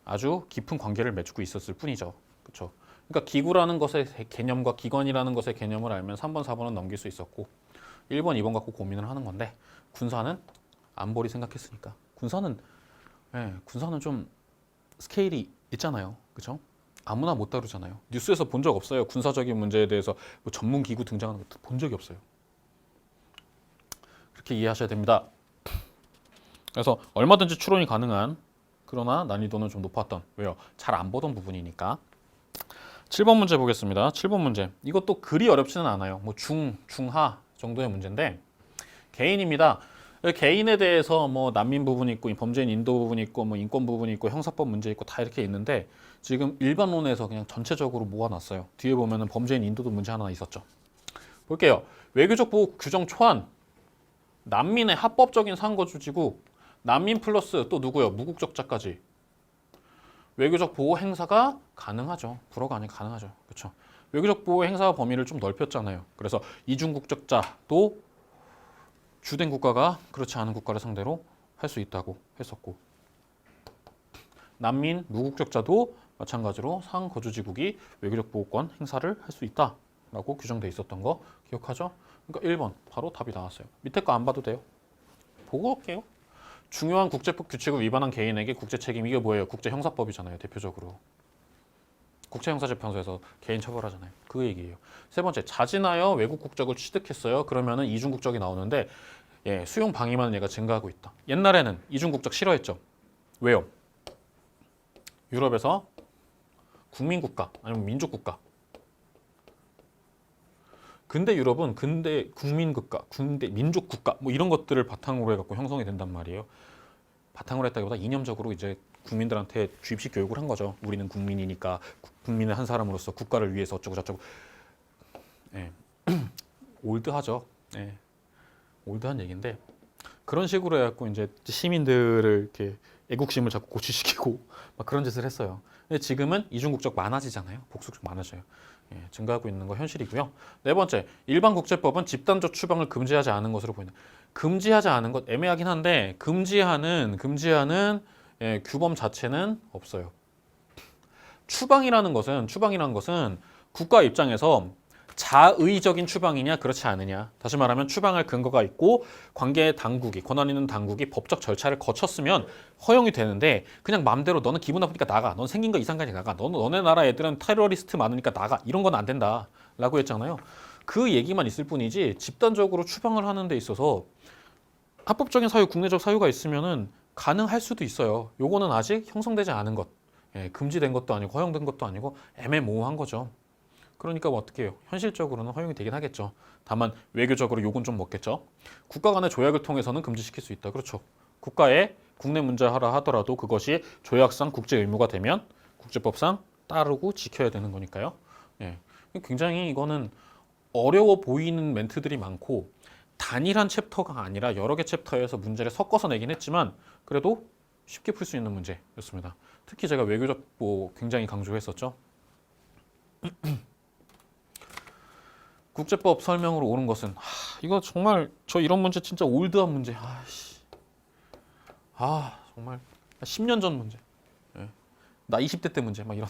A: 아주 깊은 관계를 맺고 있었을 뿐이죠. 그렇죠? 그러니까 기구라는 것의 개념과 기관이라는 것의 개념을 알면 3번, 4번은 넘길 수 있었고 1번, 2번 갖고 고민을 하는 건데 군사는 안보리 생각했으니까 군사는 좀 스케일이 있잖아요. 그렇죠? 아무나 못 다루잖아요. 뉴스에서 본 적 없어요. 군사적인 문제에 대해서 뭐 전문 기구 등장하는 것도 본 적이 없어요. 그렇게 이해하셔야 됩니다. 그래서 얼마든지 추론이 가능한 그러나 난이도는 좀 높았던 왜요? 잘 안 보던 부분이니까. 7번 문제 보겠습니다. 7번 문제. 이것도 그리 어렵지는 않아요. 뭐 중하 정도의 문제인데 개인입니다. 개인에 대해서 뭐 난민 부분이 있고 범죄인 인도 부분이 있고 뭐 인권 부분이 있고 형사법 문제 있고 다 이렇게 있는데 지금 일반론에서 그냥 전체적으로 모아놨어요. 뒤에 보면은 범죄인 인도도 문제 하나 있었죠. 볼게요. 외교적 보호 규정 초안 난민의 합법적인 상거주지국 난민 플러스 또 누구요? 무국적자까지 외교적 보호 행사가 가능하죠. 불허가 아니라 가능하죠. 그렇죠? 외교적 보호 행사 범위를 좀 넓혔잖아요. 그래서 이중국적자도 주된 국가가 그렇지 않은 국가를 상대로 할 수 있다고 했었고 난민, 무국적자도 마찬가지로 상거주지국이 외교적 보호권 행사를 할 수 있다라고 규정돼 있었던 거 기억하죠? 그러니까 1번 바로 답이 나왔어요. 밑에 거 안 봐도 돼요. 보고 올게요. 중요한 국제법 규칙을 위반한 개인에게 국제 책임 이게 뭐예요? 국제형사법이잖아요. 대표적으로. 국제형사재판소에서 개인 처벌하잖아요. 그 얘기예요. 세 번째, 자진하여 외국 국적을 취득했어요. 그러면은 이중국적이 나오는데 수용 방임하는 얘가 증가하고 있다. 옛날에는 이중국적 싫어했죠. 왜요? 유럽에서 국민국가 아니면 민족국가. 근대 유럽은 근대 국민국가, 근대 민족국가 뭐 이런 것들을 바탕으로 해갖고 형성이 된단 말이에요. 바탕으로 했다기보다 이념적으로 이제 국민들한테 주입식 교육을 한 거죠. 우리는 국민이니까 국민의 한 사람으로서 국가를 위해서 어쩌고 저쩌고. 올드하죠. 올드한 얘기인데 그런 식으로 해갖고 이제 시민들을 이렇게 애국심을 자꾸 고취시키고 막 그런 짓을 했어요. 근데 지금은 이중국적 많아지잖아요. 복수국 많아져요. 증가하고 있는 거 현실이고요. 네 번째, 일반 국제법은 집단적 추방을 금지하지 않은 것으로 보인다. 금지하지 않은 것 애매하긴 한데 금지하는 규범 자체는 없어요. 추방이라는 것은 국가 입장에서 자의적인 추방이냐 그렇지 않느냐. 다시 말하면 추방할 근거가 있고 권한 있는 당국이 법적 절차를 거쳤으면 허용이 되는데 그냥 맘대로 너는 기분 나쁘니까 나가. 넌 생긴 거 이상하니 나가. 너네 나라 애들은 테러리스트 많으니까 나가. 이런 건 안 된다 라고 했잖아요. 그 얘기만 있을 뿐이지 집단적으로 추방을 하는 데 있어서 합법적인 사유, 국내적 사유가 있으면은 가능할 수도 있어요. 요거는 아직 형성되지 않은 것. 금지된 것도 아니고 허용된 것도 아니고 애매모호한 거죠. 그러니까 뭐 어떻게 해요? 현실적으로는 허용이 되긴 하겠죠. 다만 외교적으로 욕은 좀 먹겠죠. 국가 간의 조약을 통해서는 금지시킬 수 있다. 그렇죠. 국가의 국내 문제하라 하더라도 그것이 조약상 국제 의무가 되면 국제법상 따르고 지켜야 되는 거니까요. 예. 굉장히 이거는 어려워 보이는 멘트들이 많고 단일한 챕터가 아니라 여러 개 챕터에서 문제를 섞어서 내긴 했지만 그래도 쉽게 풀 수 있는 문제였습니다. 특히 제가 외교적보 굉장히 강조했었죠. 국제법 설명으로 옳은 것은 이거 정말 저 이런 문제 진짜 올드한 문제. 정말 10년 전 문제. 예. 나 20대 때 문제 막 이런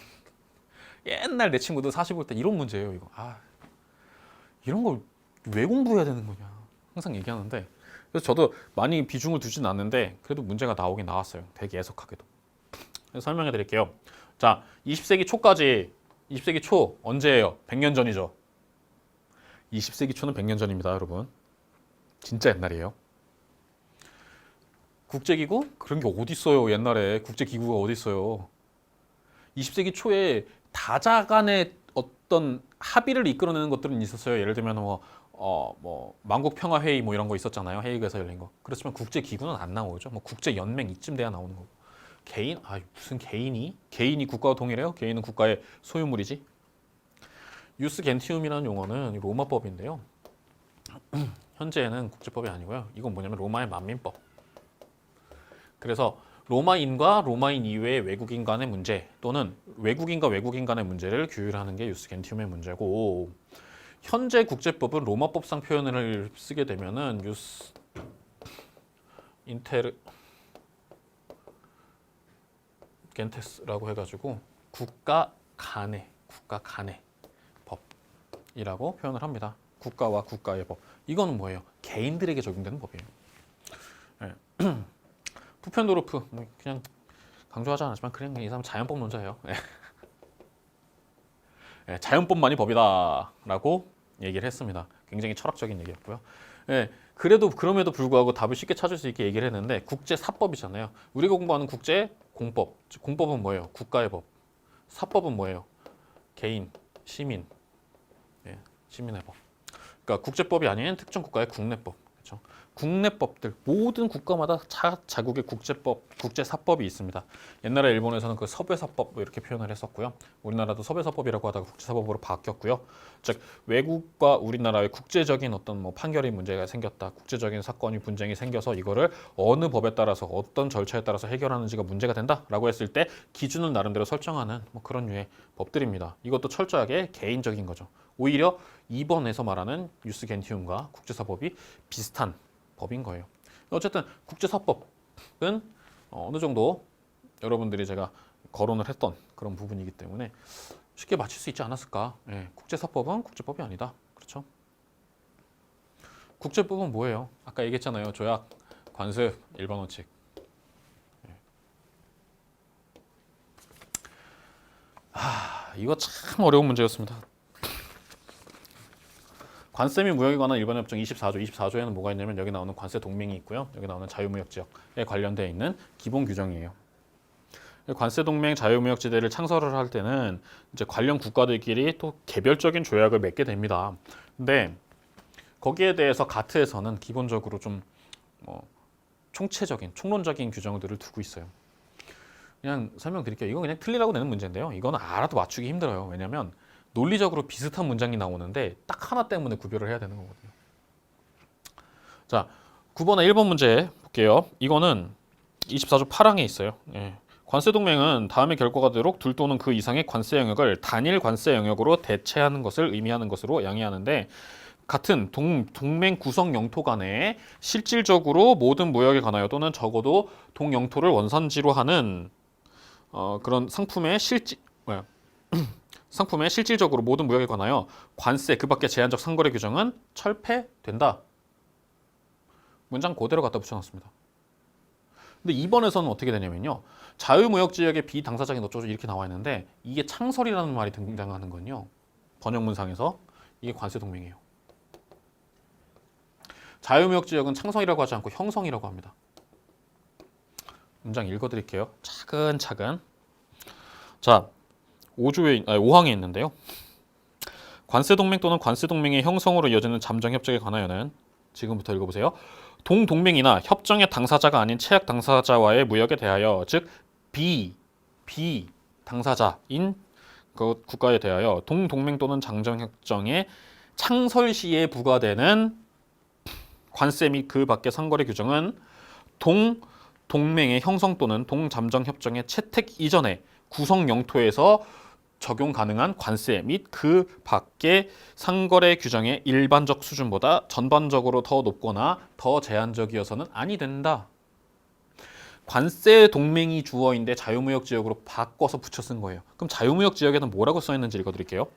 A: 옛날 내 친구들 45대 때 이런 문제예요. 이거 이런 걸 왜 공부해야 되는 거냐 항상 얘기하는데 그래서 저도 많이 비중을 두진 않는데 그래도 문제가 나오긴 나왔어요. 되게 애석하게도. 그래서 설명해 드릴게요. 자, 20세기 초까지 20세기 초 언제예요? 100년 전이죠. 20세기 초는 100년 전입니다, 여러분. 진짜 옛날이에요. 국제기구? 그런 게 어디 있어요, 옛날에. 국제기구가 어디 있어요. 20세기 초에 다자 간의 어떤 합의를 이끌어내는 것들은 있었어요. 예를 들면 만국평화회의 뭐 이런 거 있었잖아요. 헤이그에서 열린 거. 그렇지만 국제기구는 안 나오죠. 뭐 국제연맹 이쯤 돼야 나오는 거고. 개인? 무슨 개인이? 개인이 국가와 동일해요? 개인은 국가의 소유물이지. 유스 겐티움이라는 용어는 로마법인데요. 현재는 국제법이 아니고요. 이건 뭐냐면 로마의 만민법. 그래서 로마인과 로마인 이외의 외국인 간의 문제 또는 외국인과 외국인 간의 문제를 규율하는 게 유스 겐티움의 문제고 현재 국제법은 로마법상 표현을 쓰게 되면은 유스 인테르 겐테스라고 해가지고 국가 간의 법이라고 표현을 합니다. 국가와 국가의 법. 이거는 뭐예요? 개인들에게 적용되는 법이에요. 네. 푸펜도르프 그냥 강조하지 않았지만 그냥 이 사람 자연법 논자예요. 네, 자연법만이 법이다라고 얘기를 했습니다. 굉장히 철학적인 얘기였고요. 네, 그럼에도 불구하고 답을 쉽게 찾을 수 있게 얘기를 했는데 국제사법이잖아요. 우리가 공부하는 국제공법. 공법은 뭐예요? 국가의 법. 사법은 뭐예요? 개인, 시민, 시민의 법. 그러니까 국제법이 아닌 특정 국가의 국내법. 그렇죠? 국내법들 모든 국가마다 자국의 국제법, 국제사법이 있습니다. 옛날에 일본에서는 그 서배사법 이렇게 표현을 했었고요. 우리나라도 서배사법이라고 하다가 국제사법으로 바뀌었고요. 즉 외국과 우리나라의 국제적인 어떤 판결이 문제가 생겼다, 국제적인 사건이 분쟁이 생겨서 이거를 어느 법에 따라서 어떤 절차에 따라서 해결하는지가 문제가 된다라고 했을 때 기준을 나름대로 설정하는 그런 류의 법들입니다. 이것도 철저하게 개인적인 거죠. 오히려 2번에서 말하는 유스 겐티움과 국제사법이 비슷한 법인 거예요. 어쨌든 국제사법은 어느 정도 여러분들이 제가 거론을 했던 그런 부분이기 때문에 쉽게 맞힐 수 있지 않았을까. 국제사법은 국제법이 아니다. 그렇죠? 국제법은 뭐예요? 아까 얘기했잖아요. 조약, 관습, 일반 원칙. 이거 참 어려운 문제였습니다. 관세 및 무역에 관한 일반 협정 24조, 24조에는 뭐가 있냐면 여기 나오는 관세 동맹이 있고요. 여기 나오는 자유무역 지역에 관련되어 있는 기본 규정이에요. 관세 동맹 자유무역 지대를 창설을 할 때는 이제 관련 국가들끼리 또 개별적인 조약을 맺게 됩니다. 근데 거기에 대해서 가트에서는 기본적으로 좀 총론적인 규정들을 두고 있어요. 그냥 설명드릴게요. 이건 그냥 틀리라고 내는 문제인데요. 이건 알아도 맞추기 힘들어요. 왜냐면 논리적으로 비슷한 문장이 나오는데 딱 하나 때문에 구별을 해야 되는 거거든요. 자, 9번에 1번 문제 볼게요. 이거는 24조 8항에 있어요. 관세동맹은 다음의 결과가 되도록 둘 또는 그 이상의 관세 영역을 단일 관세 영역으로 대체하는 것을 의미하는 것으로 양해하는데 같은 동맹 구성 영토 간에 실질적으로 모든 무역에 관하여 또는 적어도 동영토를 원산지로 하는 그런 상품의 실질적으로 모든 무역에 관하여 관세 그 밖의 제한적 상거래 규정은 철폐된다. 문장 그대로 갖다 붙여놨습니다. 근데 2번에서는 어떻게 되냐면요. 자유무역지역의 비당사자인 어쩌고 이렇게 나와 있는데 이게 창설이라는 말이 등장하는 건요. 번역문상에서 이게 관세동맹이에요. 자유무역지역은 창성이라고 하지 않고 형성이라고 합니다. 문장 읽어드릴게요. 차근차근. 자, 5항에 있는데요. 관세동맹 또는 관세동맹의 형성으로 이어지는 잠정협정에 관하여는 지금부터 읽어보세요. 동동맹이나 협정의 당사자가 아닌 체약 당사자와의 무역에 대하여 즉 비 당사자인 그 국가에 대하여 동동맹 또는 장정협정의 창설 시에 부과되는 관세 및 그 밖의 상거래 규정은 동맹의 형성 또는 동잠정협정의 채택 이전에 구성 영토에서 적용 가능한 관세 및 그 밖의 상거래 규정의 일반적 수준보다 전반적으로 더 높거나 더 제한적이어서는 아니 된다. 관세 동맹이 주어인데 자유무역 지역으로 바꿔서 붙여 쓴 거예요. 그럼 자유무역 지역에는 뭐라고 써 있는지 읽어드릴게요.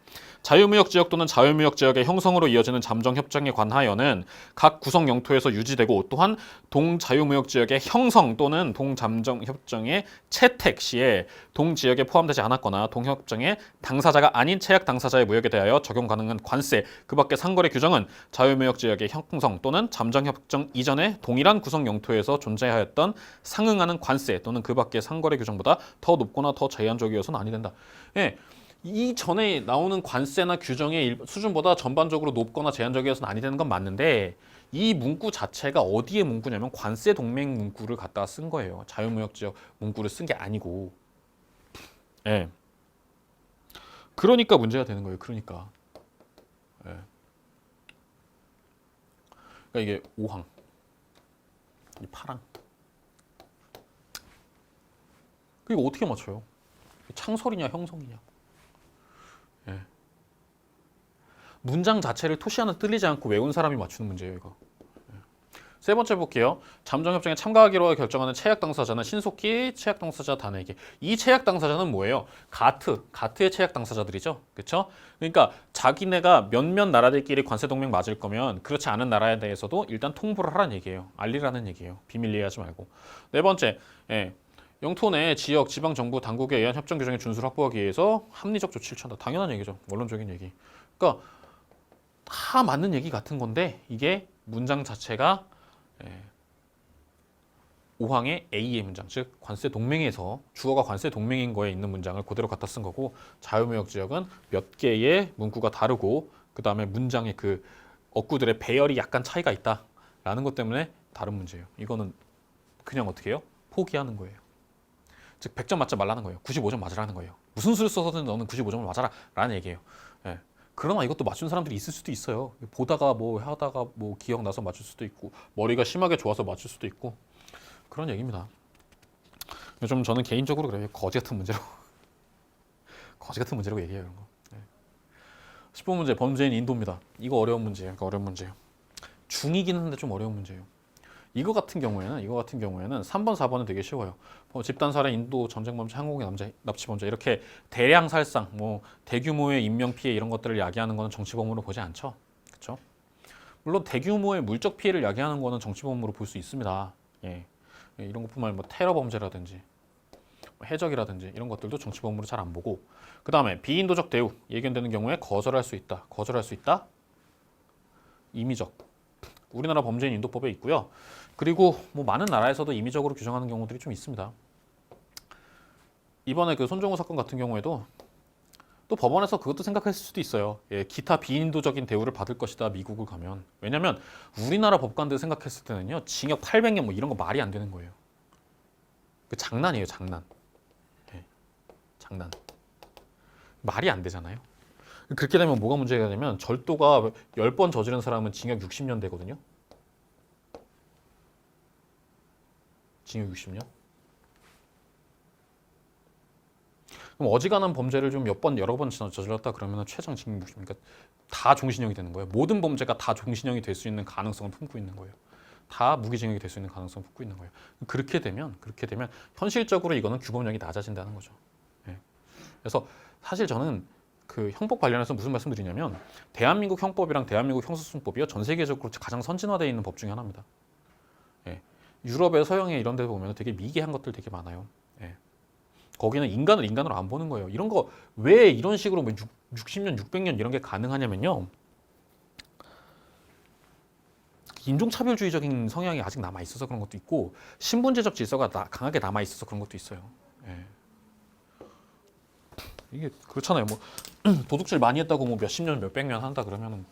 A: 자유무역 지역 또는 자유무역 지역의 형성으로 이어지는 잠정협정에 관하여는 각 구성 영토에서 유지되고 또한 동자유무역 지역의 형성 또는 동잠정협정의 채택 시에 동지역에 포함되지 않았거나 동협정의 당사자가 아닌 체약 당사자의 무역에 대하여 적용 가능한 관세 그 밖의 상거래 규정은 자유무역 지역의 형성 또는 잠정협정 이전에 동일한 구성 영토에서 존재하였던 상응하는 관세 또는 그 밖의 상거래 규정보다 더 높거나 더 제한적이어서는 아니 된다. 예, 이 전에 나오는 관세나 규정의 수준보다 전반적으로 높거나 제한적이어서는 아니 되는 건 맞는데 이 문구 자체가 어디의 문구냐면 관세 동맹 문구를 갖다가 쓴 거예요. 자유무역 지역 문구를 쓴 게 아니고. 예. 그러니까 문제가 되는 거예요. 그러니까. 예. 그러니까 이게 5항, 이 8항. 이거 어떻게 맞춰요? 창설이냐 형성이냐? 예. 문장 자체를 토시 하나 뜰리지 않고 외운 사람이 맞추는 문제예요, 이거. 예. 세 번째 볼게요. 잠정협정에 참가하기로 결정하는 체약 당사자는 신속히 체약 당사자 단에게. 이 체약 당사자는 뭐예요? 가트의 체약 당사자들이죠, 그렇죠? 그러니까 자기네가 몇몇 나라들끼리 관세 동맹 맞을 거면 그렇지 않은 나라에 대해서도 일단 통보를 하라는 얘기예요. 알리라는 얘기예요. 비밀 이해하지 말고. 네 번째, 예. 영토 내 지역, 지방 정부 당국에 의한 협정 규정의 준수를 확보하기 위해서 합리적 조치를 취한다. 당연한 얘기죠. 원론적인 얘기. 그러니까 다 맞는 얘기 같은 건데 이게 문장 자체가 5항의 A의 문장, 즉 관세 동맹에서 주어가 관세 동맹인 거에 있는 문장을 그대로 갖다 쓴 거고 자유무역 지역은 몇 개의 문구가 다르고 그 다음에 문장의 그 어구들의 배열이 약간 차이가 있다라는 것 때문에 다른 문제예요. 이거는 그냥 어떻게 해요? 포기하는 거예요. 즉 100점 맞지 말라는 거예요. 95점 맞으라는 거예요. 무슨 수를 써서든 너는 95점을 맞아라 라는 얘기예요. 예. 그러나 이것도 맞춘 사람들이 있을 수도 있어요. 보다가 뭐 하다가 뭐 기억나서 맞출 수도 있고 머리가 심하게 좋아서 맞출 수도 있고 그런 얘기입니다. 좀 저는 개인적으로 그래요. 거지 같은 문제로 거지 같은 문제라고 얘기해요. 이런 거. 예. 10번 문제 범죄인 인도입니다. 이거 어려운 문제예요. 이거 어려운 문제예요. 중이긴 한데 좀 어려운 문제예요. 이거 같은 경우에는 3번, 4번은 되게 쉬워요. 집단 살해, 인도 전쟁 범죄, 항공의 납치 범죄 이렇게 대량 살상, 뭐 대규모의 인명 피해 이런 것들을 야기하는 거는 정치범으로 보지 않죠. 그렇죠? 물론 대규모의 물적 피해를 야기하는 거는 정치범으로 볼 수 있습니다. 예. 이런 것뿐만 아니라 뭐 테러 범죄라든지 해적이라든지 이런 것들도 정치범으로 잘 안 보고 그 다음에 비인도적 대우 예견되는 경우에 거절할 수 있다. 임의적. 우리나라 범죄인 인도법에 있고요. 그리고 뭐 많은 나라에서도 임의적으로 규정하는 경우들이 좀 있습니다. 이번에 그 손정우 사건 같은 경우에도 또 법원에서 그것도 생각했을 수도 있어요. 예, 기타 비인도적인 대우를 받을 것이다 미국을 가면. 왜냐하면 우리나라 법관들 생각했을 때는요. 징역 800년 뭐 이런 거 말이 안 되는 거예요. 그 장난이에요, 장난. 예, 장난. 말이 안 되잖아요. 그렇게 되면 뭐가 문제가 되냐면 절도가 10번 저지른 사람은 징역 60년 되거든요. 징역 60년? 그럼 어지간한 범죄를 좀 여러 번 저질렀다 그러면 최장 징역 60년. 그러니까 다 종신형이 되는 거예요. 모든 범죄가 다 종신형이 될 수 있는 가능성을 품고 있는 거예요. 다 무기징역이 될 수 있는 가능성을 품고 있는 거예요. 그렇게 되면 현실적으로 이거는 규범력이 낮아진다는 거죠. 예. 그래서 사실 저는 그 형법 관련해서 무슨 말씀드리냐면 대한민국 형법이랑 대한민국 형사소송법이요 전 세계적으로 가장 선진화되어 있는 법 중에 하나입니다. 예. 유럽의 서양에 이런 데 보면 되게 미개한 것들 되게 많아요. 예. 거기는 인간을 인간으로 안 보는 거예요. 이런 거 왜 이런 식으로 뭐 60년, 600년 이런 게 가능하냐면요. 인종차별주의적인 성향이 아직 남아 있어서 그런 것도 있고 신분제적 질서가 강하게 남아 있어서 그런 것도 있어요. 예. 이게 그렇잖아요. 뭐 도둑질 많이 했다고 뭐 몇십 년, 몇백 년 한다 그러면은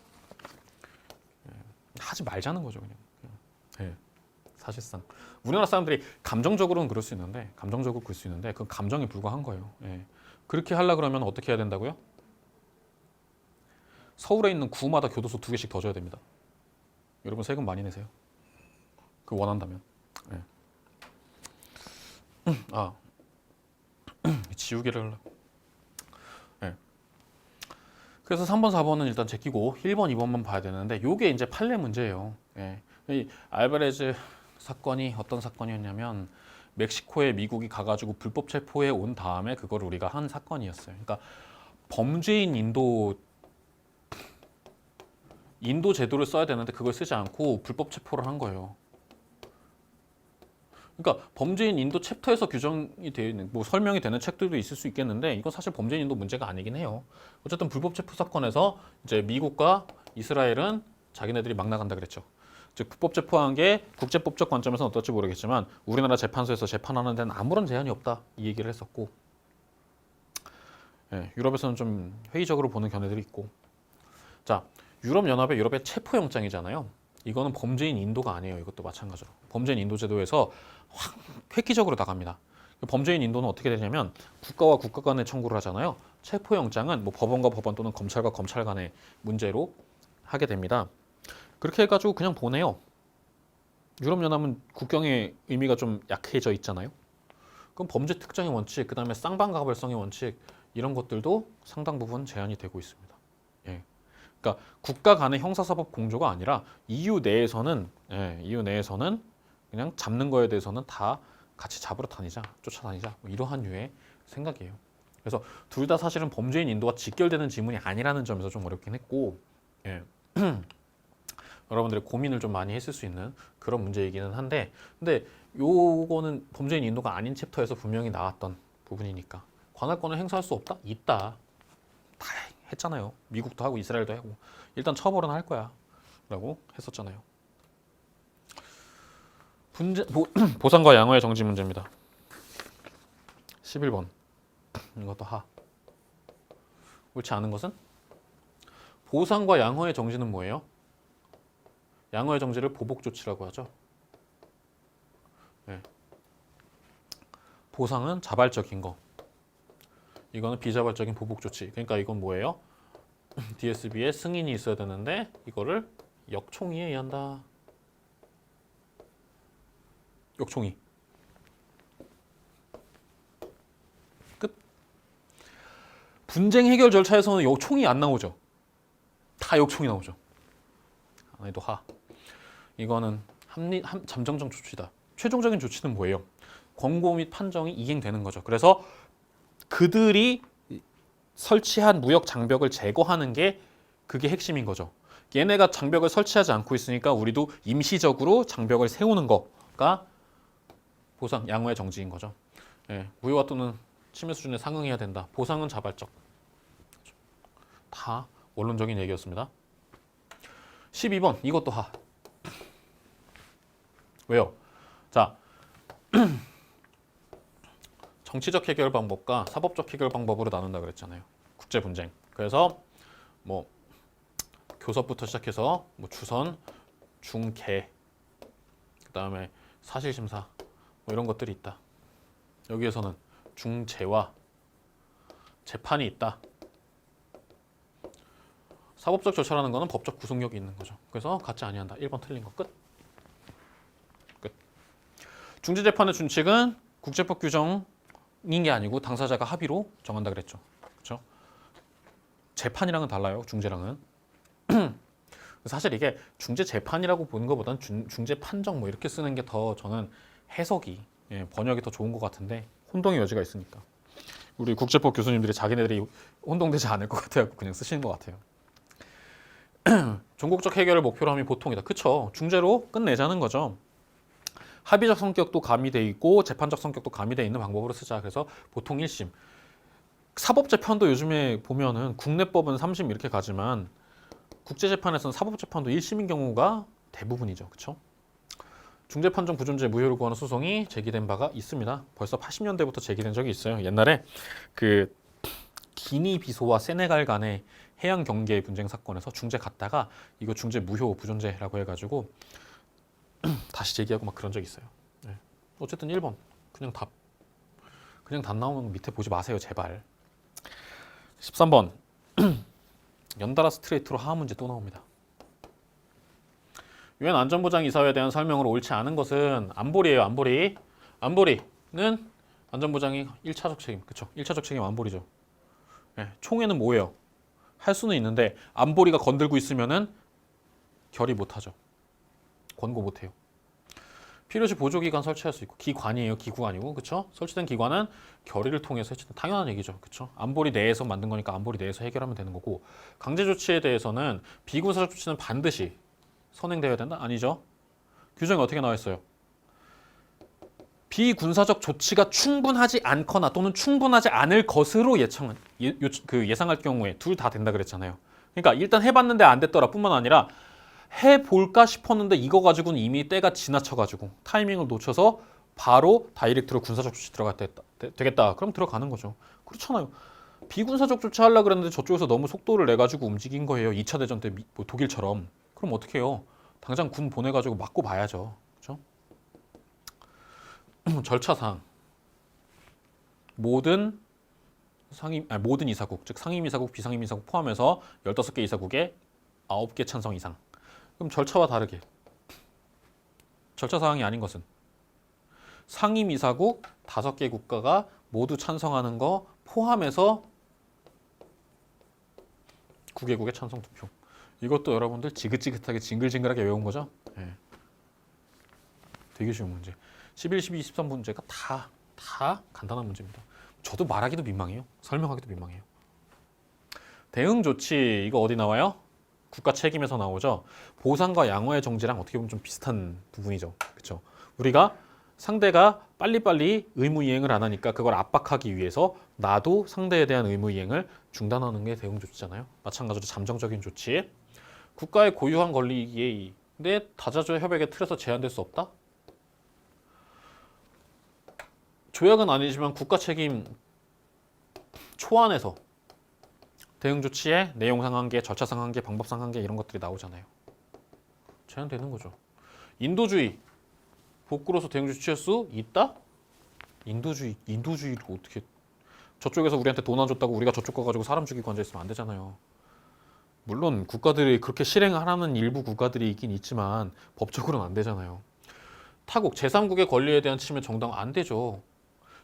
A: 하지 말자는 거죠, 그냥. 예. 사실상 우리나라 사람들이 감정적으로는 그럴 수 있는데 감정적으로 그럴 수 있는데 그건 감정에 불과한 거예요. 예. 그렇게 하려 그러면 어떻게 해야 된다고요? 서울에 있는 구마다 교도소 2개씩 더 줘야 됩니다. 여러분 세금 많이 내세요. 그 원한다면. 예. 아 지우개를 하려고. 예. 그래서 3번, 4번은 일단 제끼고 1번, 2번만 봐야 되는데 요게 이제 판례 문제예요. 예. 이 알바레즈 사건이 어떤 사건이었냐면 멕시코에 미국이 가가지고 불법 체포해 온 다음에 그걸 우리가 한 사건이었어요. 그러니까 범죄인 인도 제도를 써야 되는데 그걸 쓰지 않고 불법 체포를 한 거예요. 그러니까 범죄인 인도 챕터에서 규정이 되어 있는 뭐 설명이 되는 책들도 있을 수 있겠는데 이건 사실 범죄인 인도 문제가 아니긴 해요. 어쨌든 불법 체포 사건에서 이제 미국과 이스라엘은 자기네들이 막 나간다 그랬죠. 즉 불법 체포한 게 국제법적 관점에서는 어떨지 모르겠지만 우리나라 재판소에서 재판하는 데는 아무런 제한이 없다 이 얘기를 했었고, 예, 유럽에서는 좀 회의적으로 보는 견해들이 있고, 자 유럽 연합의 체포영장이잖아요. 이거는 범죄인 인도가 아니에요. 이것도 마찬가지로 범죄인 인도 제도에서 확 획기적으로 나갑니다. 범죄인 인도는 어떻게 되냐면 국가와 국가 간에 청구를 하잖아요. 체포영장은 뭐 법원과 법원 또는 검찰과 검찰 간의 문제로 하게 됩니다. 그렇게 해가지고 그냥 보내요. 유럽연합은 국경의 의미가 좀 약해져 있잖아요. 그럼 범죄 특정의 원칙, 그 다음에 쌍방가벌성의 원칙 이런 것들도 상당 부분 제한이 되고 있습니다. 예. 그러니까 국가 간의 형사사법 공조가 아니라 EU 내에서는 그냥 잡는 거에 대해서는 다 같이 잡으러 다니자, 쫓아다니자 뭐 이러한 류의 생각이에요. 그래서 둘 다 사실은 범죄인 인도와 직결되는 지문이 아니라는 점에서 좀 어렵긴 했고, 예. 여러분들의 고민을 좀 많이 했을 수 있는 그런 문제이기는 한데, 근데 요거는 범죄인 인도가 아닌 챕터에서 분명히 나왔던 부분이니까 관할권을 행사할 수 없다? 있다. 다 했잖아요. 미국도 하고 이스라엘도 하고 일단 처벌은 할 거야 라고 했었잖아요. 보상과 양호의 정지 문제입니다. 11번 이것도 하. 옳지 않은 것은? 보상과 양호의 정지는 뭐예요? 양호의 정지를 보복 조치라고 하죠. 네. 보상은 자발적인 거. 이거는 비자발적인 보복 조치. 그러니까 이건 뭐예요? DSB에 승인이 있어야 되는데 이거를 역총의에 의한다. 역총의. 끝. 분쟁 해결 절차에서는 역총이 안 나오죠. 다 역총이 나오죠. 아니도 하. 이거는 잠정적 조치다. 최종적인 조치는 뭐예요? 권고 및 판정이 이행되는 거죠. 그래서 그들이 설치한 무역 장벽을 제거하는 게 그게 핵심인 거죠. 얘네가 장벽을 설치하지 않고 있으니까 우리도 임시적으로 장벽을 세우는 거가 보상, 양호의 정지인 거죠. 예, 무효와 또는 침해 수준에 상응해야 된다. 보상은 자발적. 다 원론적인 얘기였습니다. 12번 이것도 하. 왜요? 자, 정치적 해결 방법과 사법적 해결 방법으로 나눈다 그랬잖아요. 국제 분쟁. 그래서 뭐 교섭부터 시작해서 뭐 주선, 중개, 그다음에 사실심사 뭐 이런 것들이 있다. 여기에서는 중재와 재판이 있다. 사법적 절차라는 거는 법적 구속력이 있는 거죠. 그래서 같지 아니한다. 1번 틀린 거 끝. 끝. 중재재판의 준칙은 국제법 규정인 게 아니고 당사자가 합의로 정한다 그랬죠. 그렇죠? 재판이랑은 달라요. 중재랑은. 사실 이게 중재재판이라고 보는 것보다는 중재판정 뭐 이렇게 쓰는 게 더 저는 해석이 번역이 더 좋은 것 같은데 혼동의 여지가 있으니까 우리 국제법 교수님들이 자기네들이 혼동되지 않을 것 같아요. 그냥 쓰시는 것 같아요. 종국적 해결을 목표로 함이 보통이다. 그쵸? 중재로 끝내자는 거죠. 합의적 성격도 가미돼 있고 재판적 성격도 가미돼 있는 방법으로 쓰자. 그래서 보통 1심. 사법재판도 요즘에 보면은 국내법은 3심 이렇게 가지만 국제재판에서는 사법재판도 1심인 경우가 대부분이죠. 그쵸? 중재판정 부존재 무효를 구하는 소송이 제기된 바가 있습니다. 벌써 80년대부터 제기된 적이 있어요. 옛날에 그 기니 비소와 세네갈 간의 해양 경계 분쟁 사건에서 중재 갔다가 이거 중재 무효 부존재라고 해가지고 다시 제기하고 막 그런 적 있어요. 네. 어쨌든 1번 그냥 답 나오는 거 밑에 보지 마세요 제발. 13번 연달아 스트레이트로 하하 문제 또 나옵니다. 유엔 안전보장 이사회에 대한 설명으로 옳지 않은 것은 안보리예요. 안보리는 안전보장이 1차적 책임. 그쵸? 1차적 책임 안보리죠. 네. 총회는 뭐예요? 할 수는 있는데 안보리가 건들고 있으면은 결의 못하죠. 권고 못해요. 필요시 보조기관 설치할 수 있고 기관이에요. 기구가 아니고 그쵸? 설치된 기관은 결의를 통해서 해치는 당연한 얘기죠. 그쵸? 안보리 내에서 만든 거니까 안보리 내에서 해결하면 되는 거고 강제 조치에 대해서는 비군사적 조치는 반드시 선행되어야 된다? 아니죠. 규정이 어떻게 나와 있어요? 비군사적 조치가 충분하지 않거나 또는 충분하지 않을 것으로 예상할 경우에 둘 다 된다 그랬잖아요. 그러니까 일단 해봤는데 안 됐더라 뿐만 아니라 해볼까 싶었는데 이거 가지고는 이미 때가 지나쳐가지고 타이밍을 놓쳐서 바로 다이렉트로 군사적 조치 되겠다. 그럼 들어가는 거죠. 그렇잖아요. 비군사적 조치 하려고 그랬는데 저쪽에서 너무 속도를 내가지고 움직인 거예요. 2차 대전 때 독일처럼. 그럼 어떻게 해요? 당장 군 보내가지고 맞고 봐야죠. 그렇죠? 절차상 모든 이사국, 즉 상임이사국, 비상임이사국 포함해서 15개 이사국에 9개 찬성 이상. 그럼 절차와 다르게 절차사항이 아닌 것은 상임이사국 5개 국가가 모두 찬성하는 거 포함해서 9개국의 찬성 투표. 이것도 여러분들 지긋지긋하게 징글징글하게 외운 거죠? 네. 되게 쉬운 문제. 11, 12, 13 문제가 다 간단한 문제입니다. 저도 말하기도 민망해요. 설명하기도 민망해요. 대응 조치 이거 어디 나와요? 국가 책임에서 나오죠. 보상과 양호의 정지랑 어떻게 보면 좀 비슷한 부분이죠. 그렇죠? 우리가 상대가 빨리빨리 의무 이행을 안 하니까 그걸 압박하기 위해서 나도 상대에 대한 의무 이행을 중단하는 게 대응 조치잖아요. 마찬가지로 잠정적인 조치. 국가의 고유한 권리인데 다자조 협약의 틀에서 제한될 수 없다? 조약은 아니지만 국가 책임 초안에서 대응 조치의 내용상 한계, 절차상 한계, 방법상 한계 이런 것들이 나오잖아요. 제한되는 거죠. 인도주의 복구로서 대응 조치 취할 수 있다? 인도주의를 어떻게 저쪽에서 우리한테 돈 안 줬다고 우리가 저쪽 가가지고 사람 죽이고 앉아 있으면 안 되잖아요. 물론 국가들이 그렇게 실행하라는 일부 국가들이 있긴 있지만 법적으로는 안 되잖아요. 타국 제3국의 권리에 대한 침해 정당 안 되죠.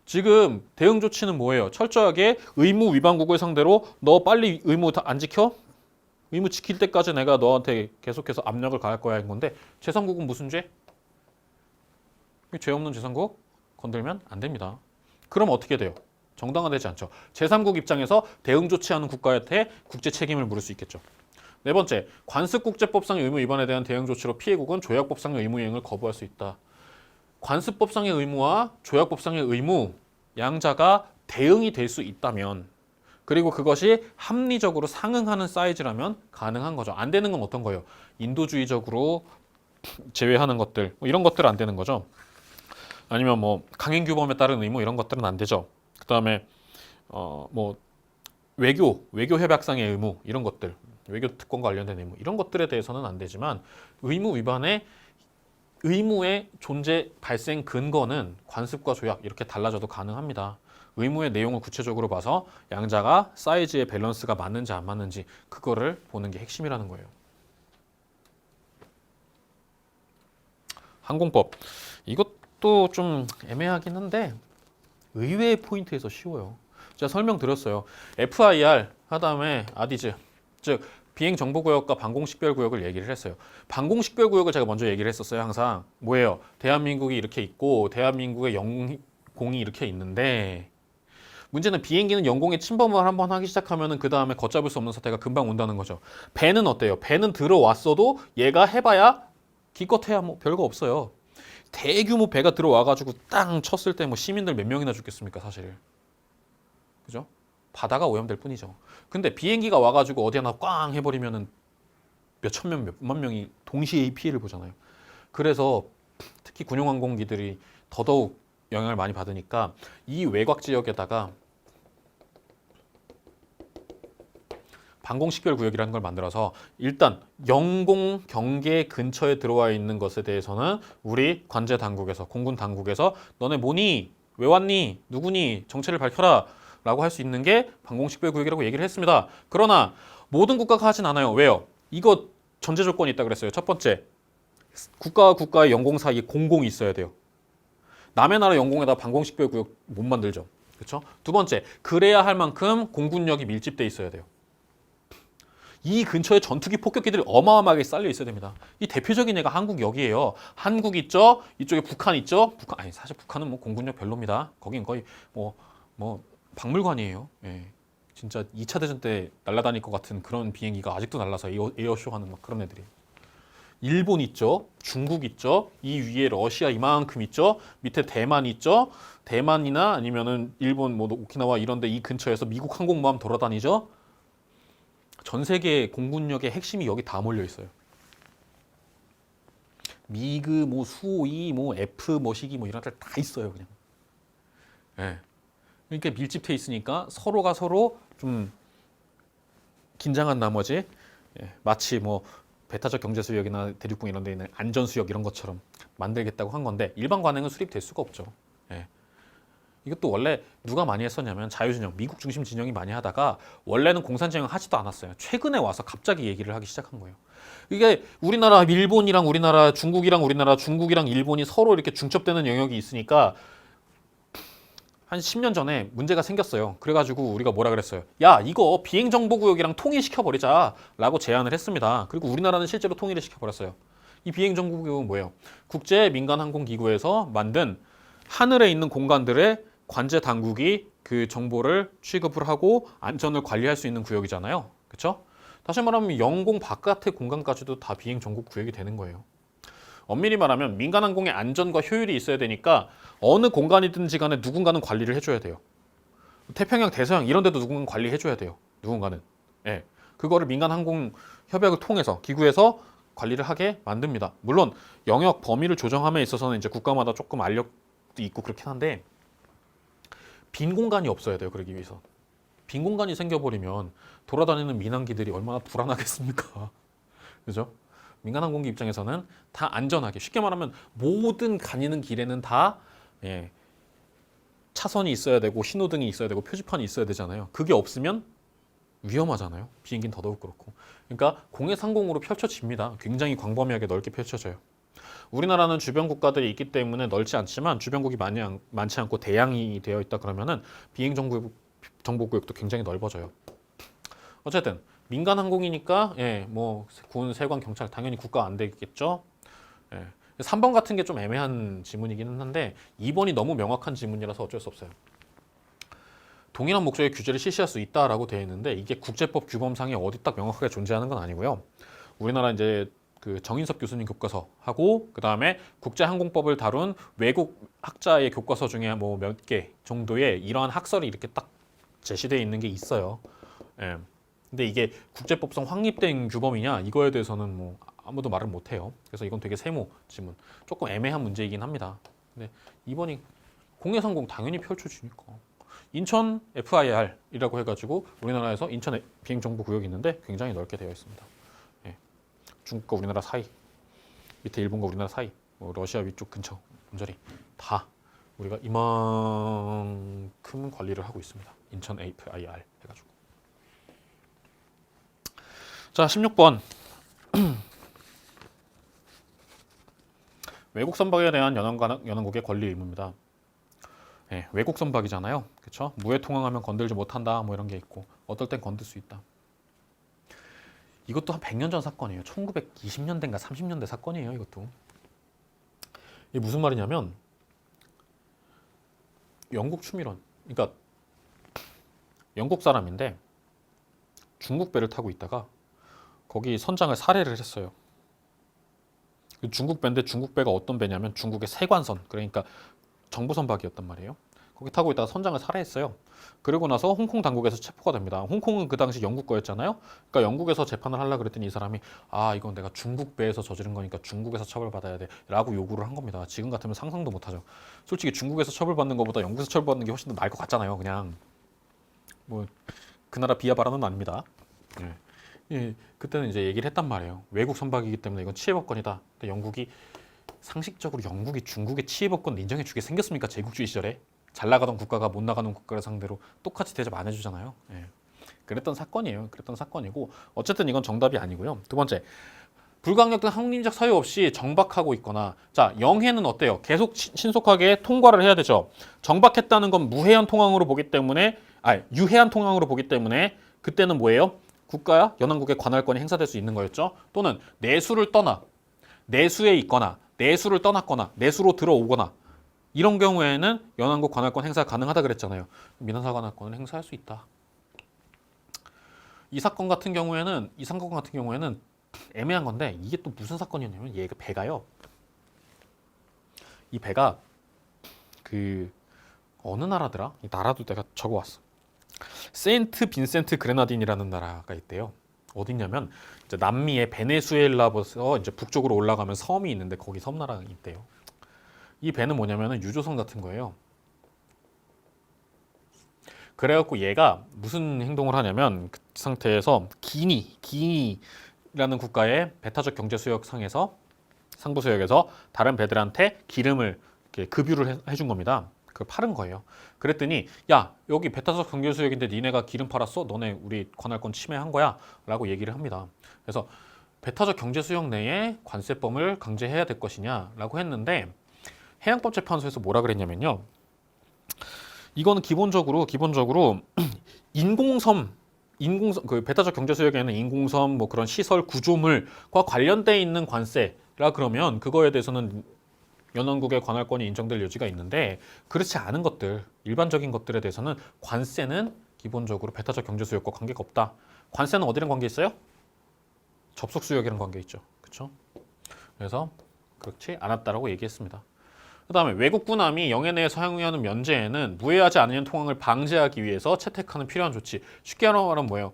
A: 지금 대응 조치는 뭐예요? 철저하게 의무 위반국을 상대로 너 빨리 의무 안 지켜? 의무 지킬 때까지 내가 너한테 계속해서 압력을 가할 거야 인 건데 제3국은 무슨 죄? 죄 없는 제3국 건들면 안 됩니다. 그럼 어떻게 돼요? 정당화되지 않죠. 제3국 입장에서 대응 조치하는 국가한테 국제 책임을 물을 수 있겠죠. 네 번째, 관습국제법상의 의무 위반에 대한 대응 조치로 피해국은 조약법상의 의무 이행을 거부할 수 있다. 관습법상의 의무와 조약법상의 의무 양자가 대응이 될 수 있다면 그리고 그것이 합리적으로 상응하는 사이즈라면 가능한 거죠. 안 되는 건 어떤 거예요? 인도주의적으로 제외하는 것들 이런 것들은 안 되는 거죠. 아니면 뭐 강행규범에 따른 의무 이런 것들은 안 되죠. 그 다음에 뭐 외교 협약상의 의무 이런 것들 외교 특권과 관련된 의무 이런 것들에 대해서는 안 되지만 의무 위반의 의무의 존재 발생 근거는 관습과 조약 이렇게 달라져도 가능합니다. 의무의 내용을 구체적으로 봐서 양자가 사이즈의 밸런스가 맞는지 안 맞는지 그거를 보는 게 핵심이라는 거예요. 항공법 이것도 좀 애매하긴 한데 의외의 포인트에서 쉬워요. 제가 설명드렸어요. FIR 하다음에 ADIZ 즉 비행정보구역과 방공식별구역을 얘기를 했어요. 방공식별구역을 제가 먼저 얘기를 했었어요. 항상 뭐예요? 대한민국이 이렇게 있고 대한민국의 영공이 이렇게 있는데 문제는 비행기는 영공에 침범을 한번 하기 시작하면 그 다음에 걷잡을 수 없는 사태가 금방 온다는 거죠. 배는 어때요? 배는 들어왔어도 얘가 해봐야 기껏해야 뭐 별거 없어요. 대규모 배가 들어와가지고 땅 쳤을 때 뭐 시민들 몇 명이나 죽겠습니까 사실. 그죠? 바다가 오염될 뿐이죠. 근데 비행기가 와가지고 어디 하나 꽝 해버리면은 몇천 명, 몇만 명이 동시에 피해를 보잖아요. 그래서 특히 군용항공기들이 더더욱 영향을 많이 받으니까 이 외곽 지역에다가 방공식별구역이라는 걸 만들어서 일단 영공 경계 근처에 들어와 있는 것에 대해서는 우리 관제 당국에서 공군 당국에서 너네 뭐니? 왜 왔니? 누구니? 정체를 밝혀라 라고 할 수 있는 게 방공식별구역이라고 얘기를 했습니다. 그러나 모든 국가가 하진 않아요. 왜요? 이거 전제 조건이 있다 그랬어요. 첫 번째, 국가와 국가의 영공 사이에 공공이 있어야 돼요. 남의 나라 영공에다 방공식별구역 못 만들죠. 그렇죠? 두 번째, 그래야 할 만큼 공군력이 밀집돼 있어야 돼요. 이 근처에 전투기 폭격기들이 어마어마하게 쌓여 있어야 됩니다. 이 대표적인 예가 한국역이에요. 한국 있죠? 이쪽에 북한 있죠? 아니 사실 북한은 뭐 공군력 별로입니다. 거긴 거의 뭐 박물관이에요. 예. 진짜 2차 대전 때 날아다닐 것 같은 그런 비행기가 아직도 날라서 에어쇼 하는 막 그런 애들이. 일본 있죠? 중국 있죠? 이 위에 러시아 이만큼 있죠? 밑에 대만 있죠? 대만이나 아니면은 일본 뭐 오키나와 이런데 이 근처에서 미국 항공모함 돌아다니죠? 전 세계 공군력의 핵심이 여기 다 몰려 있어요. 미그, 뭐 수호이, 뭐 F, 뭐 시기, 뭐 이런 데다 있어요, 그냥. 예. 그러니까 밀집돼 있으니까 서로가 서로 좀 긴장한 나머지 마치 뭐 배타적 경제수역이나 대륙공 이런 데 있는 안전수역 이런 것처럼 만들겠다고 한 건데 일반 관행은 수립될 수가 없죠. 예. 이것도 원래 누가 많이 했었냐면 자유진영, 미국 중심 진영이 많이 하다가 원래는 공산진영 하지도 않았어요. 최근에 와서 갑자기 얘기를 하기 시작한 거예요. 이게 우리나라, 일본이랑 우리나라, 중국이랑 일본이 서로 이렇게 중첩되는 영역이 있으니까 한 10년 전에 문제가 생겼어요. 그래가지고 우리가 뭐라 그랬어요? 야, 이거 비행정보구역이랑 통일시켜버리자 라고 제안을 했습니다. 그리고 우리나라는 실제로 통일을 시켜버렸어요. 이 비행정보구역은 뭐예요? 국제민간항공기구에서 만든 하늘에 있는 공간들의 관제 당국이 그 정보를 취급을 하고 안전을 관리할 수 있는 구역이잖아요. 그렇죠? 다시 말하면 영공 바깥의 공간까지도 다 비행정보구역이 되는 거예요. 엄밀히 말하면 민간항공의 안전과 효율이 있어야 되니까 어느 공간이든지 간에 누군가는 관리를 해줘야 돼요. 태평양, 대서양 이런 데도 누군가는 관리해줘야 돼요. 누군가는. 예. 그거를 민간항공 협약을 통해서 기구에서 관리를 하게 만듭니다. 물론 영역 범위를 조정함에 있어서는 이제 국가마다 조금 알력도 있고 그렇긴 한데 빈 공간이 없어야 돼요. 그러기 위해서. 빈 공간이 생겨버리면 돌아다니는 민항기들이 얼마나 불안하겠습니까? 그죠? 민간항공기 입장에서는 다 안전하게 쉽게 말하면 모든 다니는 길에는 다 차선이 있어야 되고 신호등이 있어야 되고 표지판이 있어야 되잖아요. 그게 없으면 위험하잖아요. 비행기는 더더욱 그렇고. 그러니까 공해상공으로 펼쳐집니다. 굉장히 광범위하게 넓게 펼쳐져요. 우리나라는 주변 국가들이 있기 때문에 넓지 않지만 주변국이 많지 않고 대양이 되어 있다 그러면은 비행정보구역도 굉장히 넓어져요. 어쨌든 민간 항공이니까 뭐 군, 세관, 경찰 당연히 국가 안 되겠죠. 3번 같은 게 좀 애매한 지문이기는 한데 2번이 너무 명확한 지문이라서 어쩔 수 없어요. 동일한 목적의 규제를 실시할 수 있다라고 되어 있는데 이게 국제법 규범상에 어디 딱 명확하게 존재하는 건 아니고요. 우리나라 이제 그 정인섭 교수님 교과서하고 그 다음에 국제항공법을 다룬 외국 학자의 교과서 중에 뭐 몇 개 정도의 이러한 학설이 이렇게 딱 제시되어 있는 게 있어요. 근데 이게 국제법상 확립된 규범이냐 이거에 대해서는 뭐 아무도 말을 못해요. 그래서 이건 되게 세모 지문, 조금 애매한 문제이긴 합니다. 근데 2번이 공해상공 당연히 펼쳐지니까 인천 FIR이라고 해가지고 우리나라에서 인천 비행정보구역이 있는데 굉장히 넓게 되어 있습니다. 중국과 우리나라 사이, 밑에 일본과 우리나라 사이, 뭐 러시아 위쪽 근처 언저리 다 우리가 이만큼 관리를 하고 있습니다. 인천 FIR 해가지고. 자, 16번. 외국 선박에 대한 연합국의 권리 의무입니다. 외국 선박이잖아요. 그렇죠? 무해 통항하면 건들지 못한다 뭐 이런 게 있고 어떨 땐 건들 수 있다. 이것도 한 100년 전 사건이에요. 1920년대인가 30년대 사건이에요. 이것도. 이게 무슨 말이냐면 영국 추밀원, 그러니까 영국 사람인데 중국 배를 타고 있다가 거기 선장을 살해를 했어요. 중국 배인데 중국 배가 어떤 배냐면 중국의 세관선, 그러니까 정부 선박이었단 말이에요. 거기 타고 있다가 선장을 살해했어요. 그리고 나서 홍콩 당국에서 체포가 됩니다. 홍콩은 그 당시 영국 거였잖아요. 그러니까 영국에서 재판을 하려고 그랬더니 이 사람이 이건 내가 중국 배에서 저지른 거니까 중국에서 처벌받아야 돼 라고 요구를 한 겁니다. 지금 같으면 상상도 못하죠. 솔직히 중국에서 처벌받는 것보다 영국에서 처벌받는 게 훨씬 더 나을 것 같잖아요. 그냥 뭐 그 나라 비하 발언은 아닙니다. 예. 예, 그때는 이제 얘기를 했단 말이에요. 외국 선박이기 때문에 이건 치해법권이다. 근데 영국이 상식적으로 영국이 중국의 치해법권 인정해 주게 생겼습니까? 제국주의 시절에 잘 나가던 국가가 못 나가는 국가를 상대로 똑같이 대접 안 해주잖아요. 예. 그랬던 사건이에요. 그랬던 사건이고 어쨌든 이건 정답이 아니고요. 두 번째, 불강력 등 항림적 사유 없이 정박하고 있거나 자 영해는 어때요? 계속 신속하게 통과를 해야 되죠. 정박했다는 건 무해한 통항으로 보기 때문에 유해한 통항으로 보기 때문에 그때는 뭐예요? 국가야 연안국의 관할권이 행사될 수 있는 거였죠. 또는 내수를 떠나 내수에 있거나 내수를 떠났거나 내수로 들어오거나 이런 경우에는 연안국 관할권 행사 가능하다 그랬잖아요. 민원사 관할권을 행사할 수 있다. 이 사건 같은 경우에는 애매한 건데 이게 또 무슨 사건이었냐면 얘가 배가요. 이 배가 그 어느 나라더라? 이 나라도 내가 적어왔어. 세인트 빈센트 그레나딘이라는 나라가 있대요. 어디냐면 이제 남미의 베네수엘라부터 이제 북쪽으로 올라가면 섬이 있는데 거기 섬나라가 있대요. 이 배는 뭐냐면은 유조선 같은 거예요. 그래갖고 얘가 무슨 행동을 하냐면 그 상태에서 기니라는 국가의 배타적 경제 수역 상에서 상부 수역에서 다른 배들한테 기름을 이렇게 급유를 해준 겁니다. 그걸 팔은 거예요. 그랬더니 야 여기 배타적 경제 수역인데 니네가 기름 팔았어? 너네 우리 관할권 침해한 거야? 라고 얘기를 합니다. 그래서 배타적 경제 수역 내에 관세법을 강제해야 될 것이냐 라고 했는데 해양법재판소에서 뭐라 그랬냐면요. 이거는 기본적으로 인공섬 그 배타적 경제 수역에는 인공섬 뭐 그런 시설 구조물과 관련돼 있는 관세라 그러면 그거에 대해서는 연안국의 관할권이 인정될 여지가 있는데 그렇지 않은 것들 일반적인 것들에 대해서는 관세는 기본적으로 배타적 경제 수역과 관계가 없다. 관세는 어디랑 관계 있어요? 접속 수역이랑 관계 있죠. 그렇죠? 그래서 그렇지 않았다라고 얘기했습니다. 그 다음에 외국 군함이 영해 내에 사용하는 면제에는 무해하지 않은 통항을 방지하기 위해서 채택하는 필요한 조치. 쉽게 말하면 뭐예요?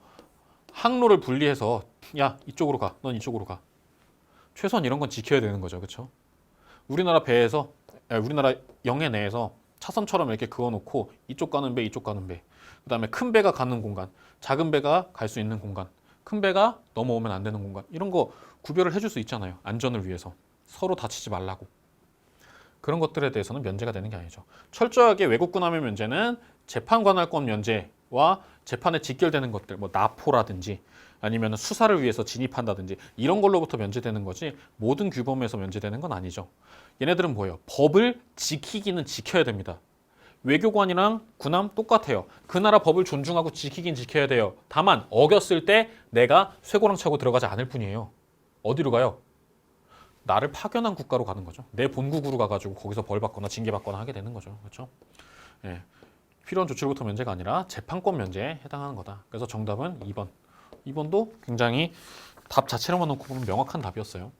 A: 항로를 분리해서 야 이쪽으로 가, 넌 이쪽으로 가. 최소한 이런 건 지켜야 되는 거죠, 그렇죠? 우리나라 배에서 우리나라 영해 내에서 차선처럼 이렇게 그어놓고 이쪽 가는 배, 이쪽 가는 배. 그 다음에 큰 배가 가는 공간, 작은 배가 갈 수 있는 공간, 큰 배가 넘어오면 안 되는 공간. 이런 거 구별을 해줄 수 있잖아요. 안전을 위해서 서로 다치지 말라고. 그런 것들에 대해서는 면제가 되는 게 아니죠. 철저하게 외국 군함의 면제는 재판 관할권 면제와 재판에 직결되는 것들, 뭐 납포라든지 아니면 수사를 위해서 진입한다든지 이런 걸로부터 면제되는 거지 모든 규범에서 면제되는 건 아니죠. 얘네들은 뭐예요? 법을 지키기는 지켜야 됩니다. 외교관이랑 군함 똑같아요. 그 나라 법을 존중하고 지키긴 지켜야 돼요. 다만 어겼을 때 내가 쇠고랑 차고 들어가지 않을 뿐이에요. 어디로 가요? 나를 파견한 국가로 가는 거죠. 내 본국으로 가가지고 거기서 벌 받거나 징계 받거나 하게 되는 거죠. 그렇죠? 예. 필요한 조치로부터 면제가 아니라 재판권 면제에 해당하는 거다. 그래서 정답은 2번. 2번도 굉장히 답 자체로만 놓고 보면 명확한 답이었어요.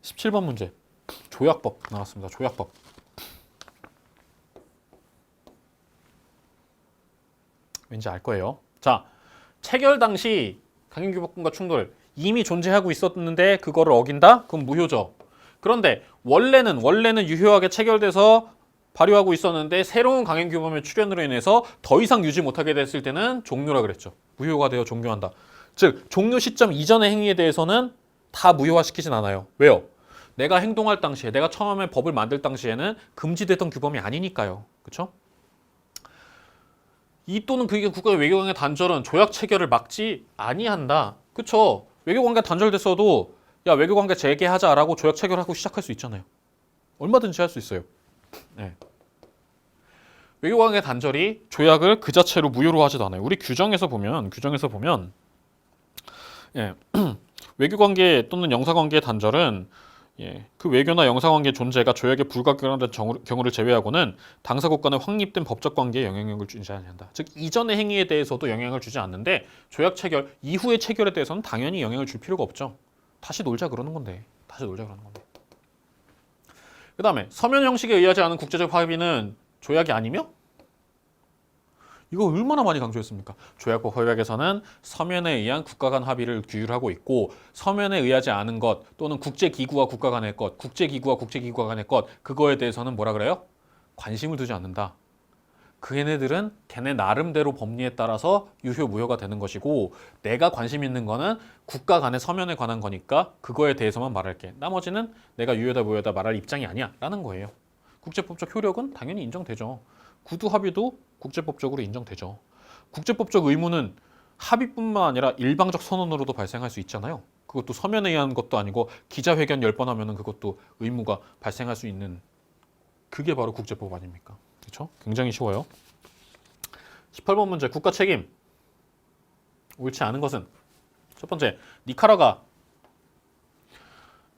A: 17번 문제. 조약법 나왔습니다. 조약법. 왠지 알 거예요. 자, 체결 당시 강행규범권과 충돌 이미 존재하고 있었는데 그거를 어긴다? 그럼 무효죠. 그런데 원래는 유효하게 체결돼서 발효하고 있었는데 새로운 강행규범의 출현으로 인해서 더 이상 유지 못하게 됐을 때는 종료라 그랬죠. 무효가 되어 종료한다. 즉 종료 시점 이전의 행위에 대해서는 다 무효화시키진 않아요. 왜요? 내가 행동할 당시에 내가 처음에 법을 만들 당시에는 금지되던 규범이 아니니까요. 그렇죠? 이 또는 그게 국가의 외교관계 단절은 조약 체결을 막지 아니한다. 그쵸? 외교관계 단절됐어도 야 외교관계 재개하자라고 조약 체결하고 시작할 수 있잖아요. 얼마든지 할 수 있어요. 네. 외교관계 단절이 조약을 그 자체로 무효로 하지도 않아요. 우리 규정에서 보면 예. 외교관계 또는 영사관계 단절은 그 외교나 영사관계 존재가 조약에 불가결한된 경우를 제외하고는 당사국 간의 확립된 법적 관계에 영향력을 주지 않는다. 즉 이전의 행위에 대해서도 영향을 주지 않는데 조약 체결 이후의 체결에 대해서는 당연히 영향을 줄 필요가 없죠. 다시 놀자 그러는 건데. 그 다음에 서면 형식에 의하지 않은 국제적 합의는 조약이 아니며? 이거 얼마나 많이 강조했습니까? 조약법 협약에서는 서면에 의한 국가 간 합의를 규율하고 있고 서면에 의하지 않은 것 또는 국제기구와 국가 간의 것, 국제기구와 국제기구가 간의 것 그거에 대해서는 뭐라 그래요? 관심을 두지 않는다. 그 얘네들은 걔네 나름대로 법리에 따라서 유효 무효가 되는 것이고 내가 관심 있는 거는 국가 간의 서면에 관한 거니까 그거에 대해서만 말할게. 나머지는 내가 유효다 무효다 말할 입장이 아니야 라는 거예요. 국제법적 효력은 당연히 인정되죠. 구두 합의도 국제법적으로 인정되죠. 국제법적 의무는 합의뿐만 아니라 일방적 선언으로도 발생할 수 있잖아요. 그것도 서면에 의한 것도 아니고 기자회견 10번 하면은 그것도 의무가 발생할 수 있는 그게 바로 국제법 아닙니까? 그렇죠? 굉장히 쉬워요. 18번 문제 국가 책임. 옳지 않은 것은 첫 번째 니카라가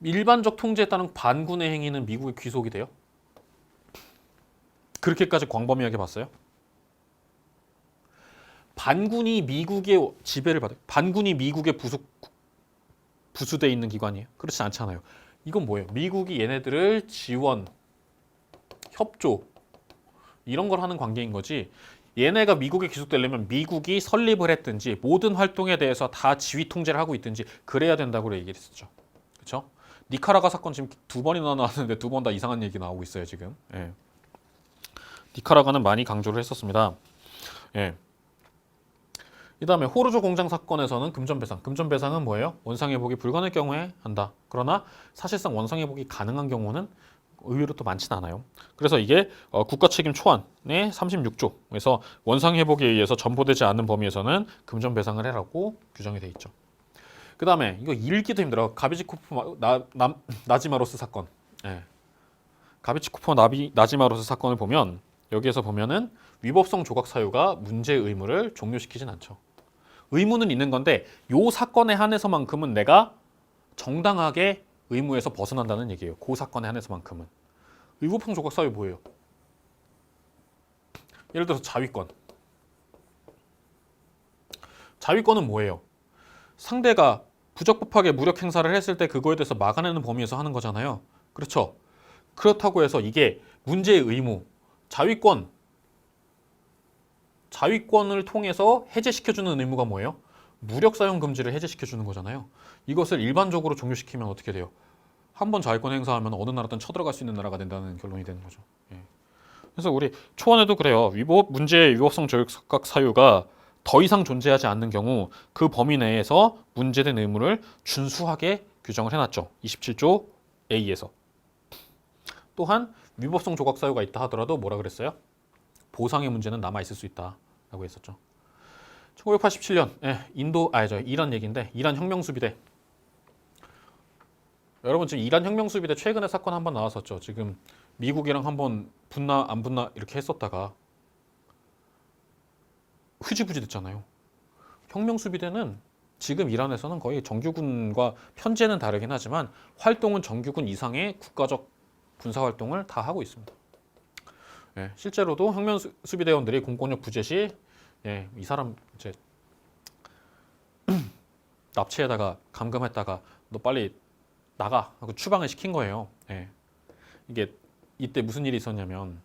A: 일반적 통제에 따른 반군의 행위는 미국의 귀속이 돼요? 그렇게까지 광범위하게 봤어요? 반군이 미국의 지배를 받아요. 반군이 미국의 부수돼 있는 기관이에요? 그렇지 않잖아요. 이건 뭐예요? 미국이 얘네들을 지원, 협조 이런 걸 하는 관계인 거지. 얘네가 미국에 귀속되려면 미국이 설립을 했든지 모든 활동에 대해서 다 지휘 통제를 하고 있든지 그래야 된다고 얘기했었죠. 그렇죠? 니카라과 사건 지금 2번이나 나왔는데 2번 다 이상한 얘기 나오고 있어요 지금. 예. 니카라과는 많이 강조를 했었습니다. 예. 이 다음에 호르조 공장 사건에서는 금전배상. 금전배상은 뭐예요? 원상회복이 불가능할 경우에 한다. 그러나 사실상 원상회복이 가능한 경우는 의외로 또 많지는 않아요. 그래서 이게 국가책임 초안의 36조에서 원상회복에 의해서 전보되지 않는 범위에서는 금전배상을 해라고 규정이 돼 있죠. 그 다음에 이거 읽기도 힘들어. 가비치코프 나지마로스 사건. 예. 가비치코프 나지마로스 사건을 보면 여기에서 보면은 위법성 조각 사유가 문제 의무를 종료시키진 않죠. 의무는 있는 건데 요 사건에 한해서만큼은 내가 정당하게 의무에서 벗어난다는 얘기예요. 그 사건에 한해서만큼은. 위법성 조각 사유 뭐예요? 예를 들어서 자위권. 자위권은 뭐예요? 상대가 부적법하게 무력 행사를 했을 때 그거에 대해서 막아내는 범위에서 하는 거잖아요. 그렇죠? 그렇다고 해서 이게 문제의 의무, 자위권을 통해서 해제시켜주는 의무가 뭐예요? 무력 사용 금지를 해제시켜주는 거잖아요. 이것을 일반적으로 종료시키면 어떻게 돼요? 한 번 자위권 행사하면 어느 나라든 쳐들어갈 수 있는 나라가 된다는 결론이 되는 거죠. 예. 그래서 우리 초안에도 그래요. 문제의 위법성 조각 사유가 더 이상 존재하지 않는 경우 그 범위 내에서 문제된 의무를 준수하게 규정을 해놨죠. 27조 A에서. 또한 위법성 조각 사유가 있다 하더라도 뭐라 그랬어요? 보상의 문제는 남아있을 수 있다라고 했었죠. 1987년 이란 얘기인데 이란 혁명수비대. 여러분 지금 이란 혁명수비대 최근에 사건 한번 나왔었죠. 지금 미국이랑 한번 붙나 안 붙나 이렇게 했었다가 흐지부지 됐잖아요. 혁명수비대는 지금 이란에서는 거의 정규군과 현재는 다르긴 하지만 활동은 정규군 이상의 국가적 군사활동을 다 하고 있습니다. 예, 실제로도 혁명수비대원들이 공권력 부재 시 이 사람 이제 납치에다가 감금했다가 너 빨리 나가 하고 추방을 시킨 거예요. 예. 이게 이때 무슨 일이 있었냐면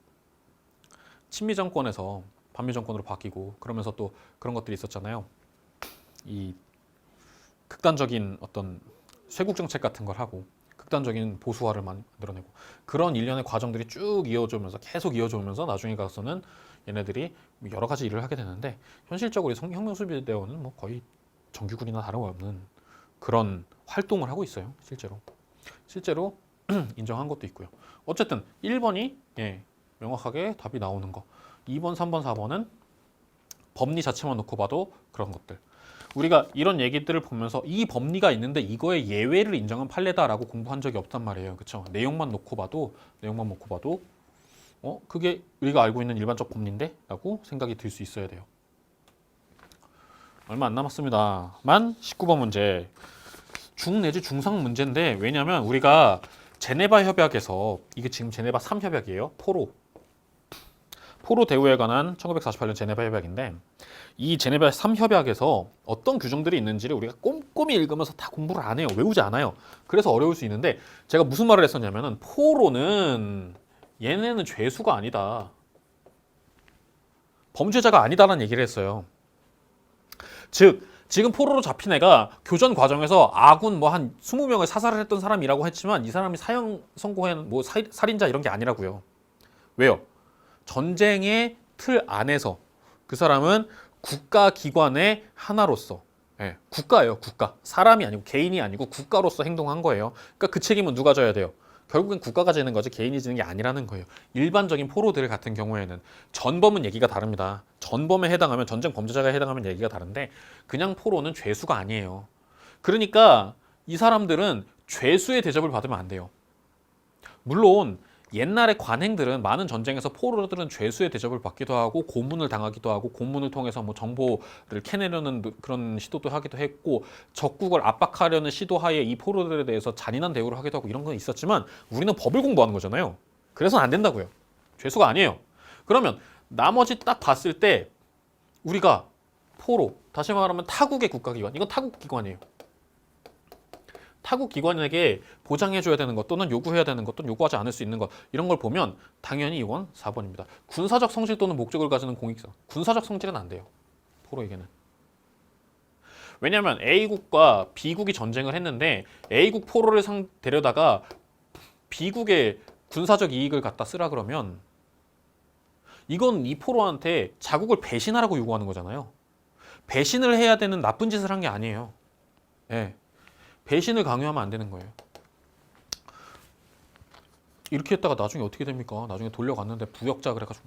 A: 친미 정권에서 반미 정권으로 바뀌고 그러면서 또 그런 것들이 있었잖아요. 이 극단적인 어떤 쇄국 정책 같은 걸 하고 극단적인 보수화를 만들어내고 그런 일련의 과정들이 쭉 계속 이어져오면서 나중에 가서는 얘네들이 여러 가지 일을 하게 되는데 현실적으로 혁명수비대원은 뭐 거의 정규군이나 다름없는 그런 활동을 하고 있어요. 실제로 인정한 것도 있고요. 어쨌든 1번이 명확하게 답이 나오는 거. 2번, 3번, 4번은 법리 자체만 놓고 봐도 그런 것들. 우리가 이런 얘기들을 보면서 이 법리가 있는데 이거에 예외를 인정한 판례다라고 공부한 적이 없단 말이에요. 그렇죠? 내용만 놓고 봐도 그게 우리가 알고 있는 일반적 법리인데? 라고 생각이 들 수 있어야 돼요. 얼마 안 남았습니다. 19번 문제. 중 내지 중상 문제인데 왜냐하면 우리가 제네바 협약에서 이게 지금 제네바 3협약이에요. 포로 대우에 관한 1948년 제네바 협약인데 이 제네바 3협약에서 어떤 규정들이 있는지를 우리가 꼼꼼히 읽으면서 다 공부를 안 해요. 외우지 않아요. 그래서 어려울 수 있는데 제가 무슨 말을 했었냐면은 포로는 얘네는 죄수가 아니다. 범죄자가 아니다라는 얘기를 했어요. 즉 지금 포로로 잡힌 애가 교전 과정에서 아군 뭐 한 20명을 사살을 했던 사람이라고 했지만 이 사람이 사형 선고한 뭐 살인자 이런 게 아니라고요. 왜요? 전쟁에 틀 안에서 그 사람은 국가기관의 하나로서 국가예요. 국가. 사람이 아니고 개인이 아니고 국가로서 행동한 거예요. 그러니까 그 책임은 누가 져야 돼요? 결국엔 국가가 지는 거지 개인이 지는 게 아니라는 거예요. 일반적인 포로들 같은 경우에는 전범은 얘기가 다릅니다. 전범에 해당하면 전쟁 범죄자가 해당하면 얘기가 다른데 그냥 포로는 죄수가 아니에요. 그러니까 이 사람들은 죄수의 대접을 받으면 안 돼요. 물론 옛날의 관행들은 많은 전쟁에서 포로들은 죄수의 대접을 받기도 하고 고문을 당하기도 하고 고문을 통해서 뭐 정보를 캐내려는 그런 시도도 하기도 했고 적국을 압박하려는 시도하에 이 포로들에 대해서 잔인한 대우를 하기도 하고 이런 건 있었지만 우리는 법을 공부하는 거잖아요. 그래서는 안 된다고요. 죄수가 아니에요. 그러면 나머지 딱 봤을 때 우리가 포로, 다시 말하면 타국의 국가기관, 이건 타국기관이에요. 타국 기관에게 보장해줘야 되는 것 또는 요구해야 되는 것 또는 요구하지 않을 수 있는 것 이런 걸 보면 당연히 이건 4번입니다. 군사적 성질 또는 목적을 가지는 공익성. 군사적 성질은 안 돼요. 포로에게는. 왜냐하면 A국과 B국이 전쟁을 했는데 A국 포로를 데려다가 B국의 군사적 이익을 갖다 쓰라 그러면 이건 이 포로한테 자국을 배신하라고 요구하는 거잖아요. 배신을 해야 되는 나쁜 짓을 한 게 아니에요. 예. 배신을 강요하면 안 되는 거예요. 이렇게 했다가 나중에 어떻게 됩니까? 나중에 돌려갔는데 부역자 그래가지고.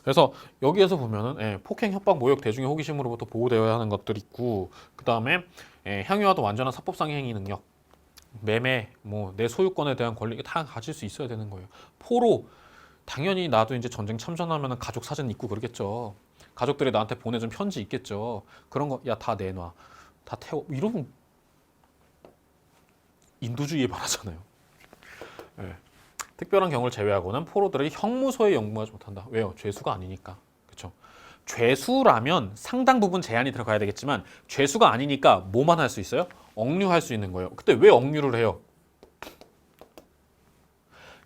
A: 그래서 여기에서 보면은 폭행, 협박, 모욕, 대중의 호기심으로부터 보호되어야 하는 것들이 있고 그 다음에 향유와도 완전한 사법상의 행위 능력, 매매, 뭐 내 소유권에 대한 권리 다 가질 수 있어야 되는 거예요. 포로 당연히 나도 이제 전쟁 참전하면은 가족 사진 있고 그러겠죠. 가족들이 나한테 보내준 편지 있겠죠. 그런 거 야 다 내놔, 다 태워 이러면 인도주의에 반하잖아요. 네. 특별한 경우를 제외하고는 포로들의 형무소에 영무하지 못한다. 왜요? 죄수가 아니니까. 그렇죠? 죄수라면 상당 부분 제한이 들어가야 되겠지만 죄수가 아니니까 뭐만 할 수 있어요? 억류할 수 있는 거예요. 그때 왜 억류를 해요?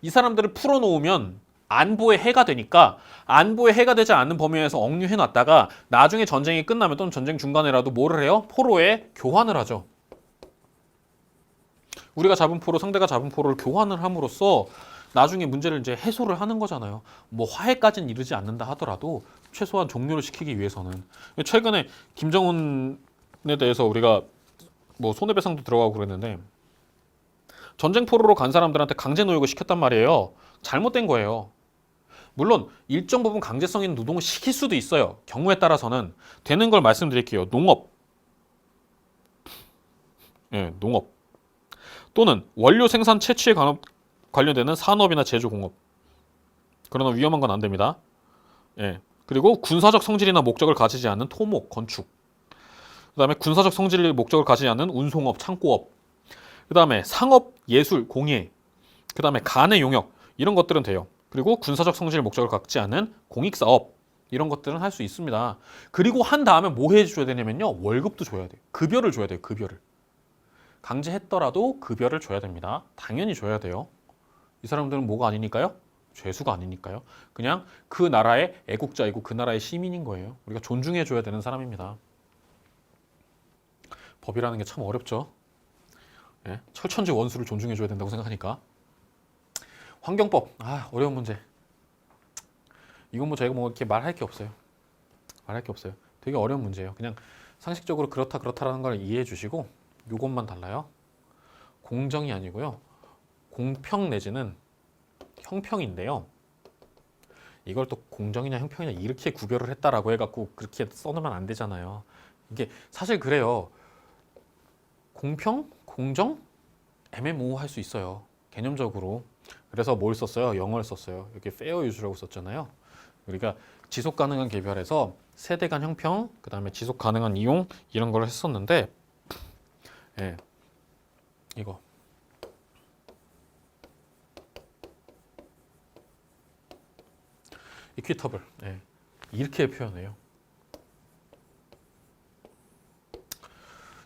A: 이 사람들을 풀어놓으면 안보에 해가 되니까 안보에 해가 되지 않는 범위에서 억류해놨다가 나중에 전쟁이 끝나면 또는 전쟁 중간에라도 뭐를 해요? 포로에 교환을 하죠. 우리가 잡은 포로, 상대가 잡은 포로를 교환을 함으로써 나중에 문제를 이제 해소를 하는 거잖아요. 뭐 화해까지는 이르지 않는다 하더라도 최소한 종료를 시키기 위해서는. 최근에 김정은에 대해서 우리가 뭐 손해배상도 들어가고 그랬는데 전쟁 포로로 간 사람들한테 강제 노역을 시켰단 말이에요. 잘못된 거예요. 물론 일정 부분 강제성 있는 노동을 시킬 수도 있어요. 경우에 따라서는 되는 걸 말씀드릴게요. 농업, 농업 또는 원료 생산 채취에 관련되는 산업이나 제조공업. 그러나 위험한 건 안 됩니다. 그리고 군사적 성질이나 목적을 가지지 않는 토목, 건축. 그 다음에 군사적 성질 목적을 가지지 않는 운송업, 창고업. 그 다음에 상업, 예술, 공예. 그 다음에 간의 용역. 이런 것들은 돼요. 그리고 군사적 성질 목적을 갖지 않은 공익사업 이런 것들은 할 수 있습니다. 그리고 한 다음에 뭐 해줘야 되냐면요. 월급도 줘야 돼요. 급여를 줘야 돼요. 급여를. 강제했더라도 급여를 줘야 됩니다. 당연히 줘야 돼요. 이 사람들은 뭐가 아니니까요? 죄수가 아니니까요. 그냥 그 나라의 애국자이고 그 나라의 시민인 거예요. 우리가 존중해줘야 되는 사람입니다. 법이라는 게 참 어렵죠. 철천지 원수를 존중해줘야 된다고 생각하니까. 환경법, 어려운 문제. 이건 뭐 저희가 뭐 이렇게 말할 게 없어요. 말할 게 없어요. 되게 어려운 문제예요. 그냥 상식적으로 그렇다라는 걸 이해해 주시고 요것만 달라요. 공정이 아니고요. 공평 내지는 형평인데요. 이걸 또 공정이냐 형평이냐 이렇게 구별을 했다라고 해갖고 그렇게 써놓으면 안 되잖아요. 이게 사실 그래요. 공평? 공정? 애매모호할 수 있어요. 개념적으로. 그래서 뭘 썼어요? 영어를 썼어요. 여기 fair use라고 썼잖아요. 우리가 지속 가능한 개별에서 세대 간 형평, 그 다음에 지속 가능한 이용 이런 걸 했었는데 이거 equitable 이렇게 표현해요.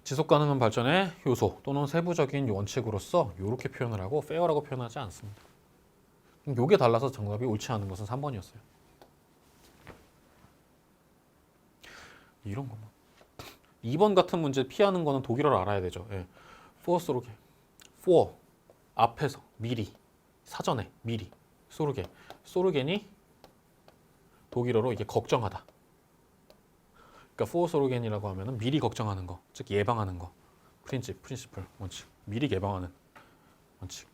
A: 지속 가능한 발전의 요소 또는 세부적인 원칙으로서 이렇게 표현을 하고 fair라고 표현하지 않습니다. 요게 달라서 정답이 옳지 않은 것은 3번이었어요. 이런 거만. 2번 같은 문제 피하는 거는 독일어를 알아야 되죠. for스로 for 앞에서 미리 사전에 미리 소르겐. 소르겐이 독일어로 이게 걱정하다. 그러니까 포소르겐이라고 하면은 미리 걱정하는 거, 즉 예방하는 거. 프린시플, 원칙. 미리 예방하는 원칙.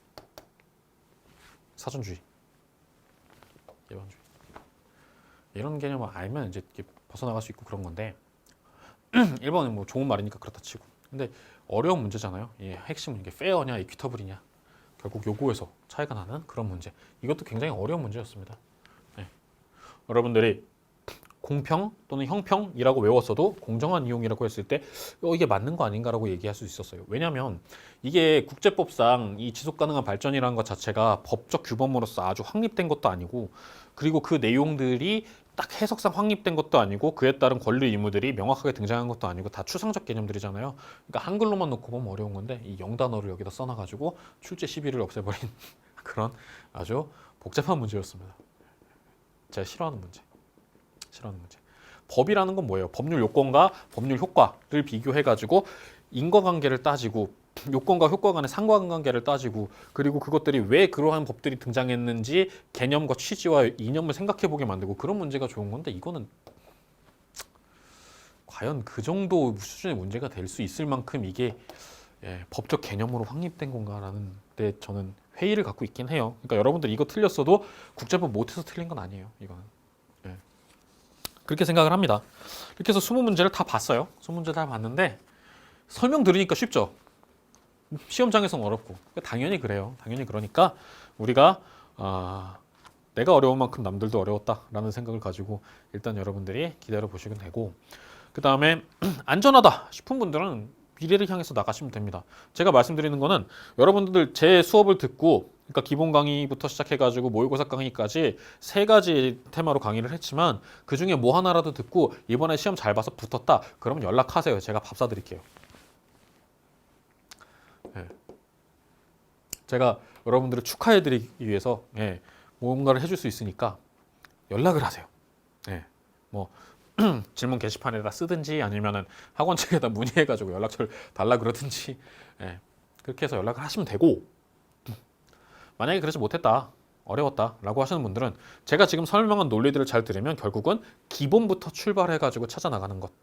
A: 사전주의, 예방주의. 이런 개념을 알면 이제 이렇게 벗어나갈 수 있고 그런 건데 1번은 뭐 좋은 말이니까 그렇다 치고. 근데 어려운 문제잖아요. 예, 핵심은 이게 페어냐, 이퀴터블이냐. 결국 요구에서 차이가 나는 그런 문제. 이것도 굉장히 어려운 문제였습니다. 네. 여러분들이 공평 또는 형평이라고 외웠어도 공정한 이용이라고 했을 때 이게 맞는 거 아닌가라고 얘기할 수 있었어요. 왜냐하면 이게 국제법상 이 지속 가능한 발전이라는 것 자체가 법적 규범으로서 아주 확립된 것도 아니고, 그리고 그 내용들이 딱 해석상 확립된 것도 아니고, 그에 따른 권리 의무들이 명확하게 등장한 것도 아니고, 다 추상적 개념들이잖아요. 그러니까 한글로만 놓고 보면 어려운 건데 이 영단어를 여기다 써놔가지고 출제 시비를 없애버린 그런 아주 복잡한 문제였습니다. 제가 싫어하는 문제. 법이라는 건 뭐예요? 법률 요건과 법률 효과를 비교해가지고 인과관계를 따지고, 요건과 효과 간의 상관관계를 따지고, 그리고 그것들이 왜 그러한 법들이 등장했는지 개념과 취지와 이념을 생각해보게 만들고, 그런 문제가 좋은 건데, 이거는 과연 그 정도 수준의 문제가 될 수 있을 만큼 이게 법적 개념으로 확립된 건가라는 데 저는 회의를 갖고 있긴 해요. 그러니까 여러분들 이거 틀렸어도 국제법 못해서 틀린 건 아니에요. 이거는. 그렇게 생각을 합니다. 이렇게 해서 20문제를 다 봤어요. 20문제 다 봤는데 설명 들으니까 쉽죠. 시험장에서는 어렵고. 당연히 그래요. 당연히 그러니까 우리가 내가 어려운 만큼 남들도 어려웠다라는 생각을 가지고 일단 여러분들이 기다려 보시면 되고, 그 다음에 안전하다 싶은 분들은 미래를 향해서 나가시면 됩니다. 제가 말씀드리는 거는 여러분들 제 수업을 듣고, 그러니까 기본 강의부터 시작해가지고 모의고사 강의까지 3가지 테마로 강의를 했지만 그 중에 뭐 하나라도 듣고 이번에 시험 잘 봐서 붙었다, 그러면 연락하세요. 제가 밥 사드릴게요. 제가 여러분들을 축하해드리기 위해서 뭔가를 해줄 수 있으니까 연락을 하세요. 뭐 질문 게시판에다 쓰든지 아니면은 학원 측에다 문의해가지고 연락처를 달라 그러든지 그렇게 해서 연락을 하시면 되고, 만약에 그러지 못했다, 어려웠다 라고 하시는 분들은 제가 지금 설명한 논리들을 잘 들으면 결국은 기본부터 출발해가지고 찾아나가는 것,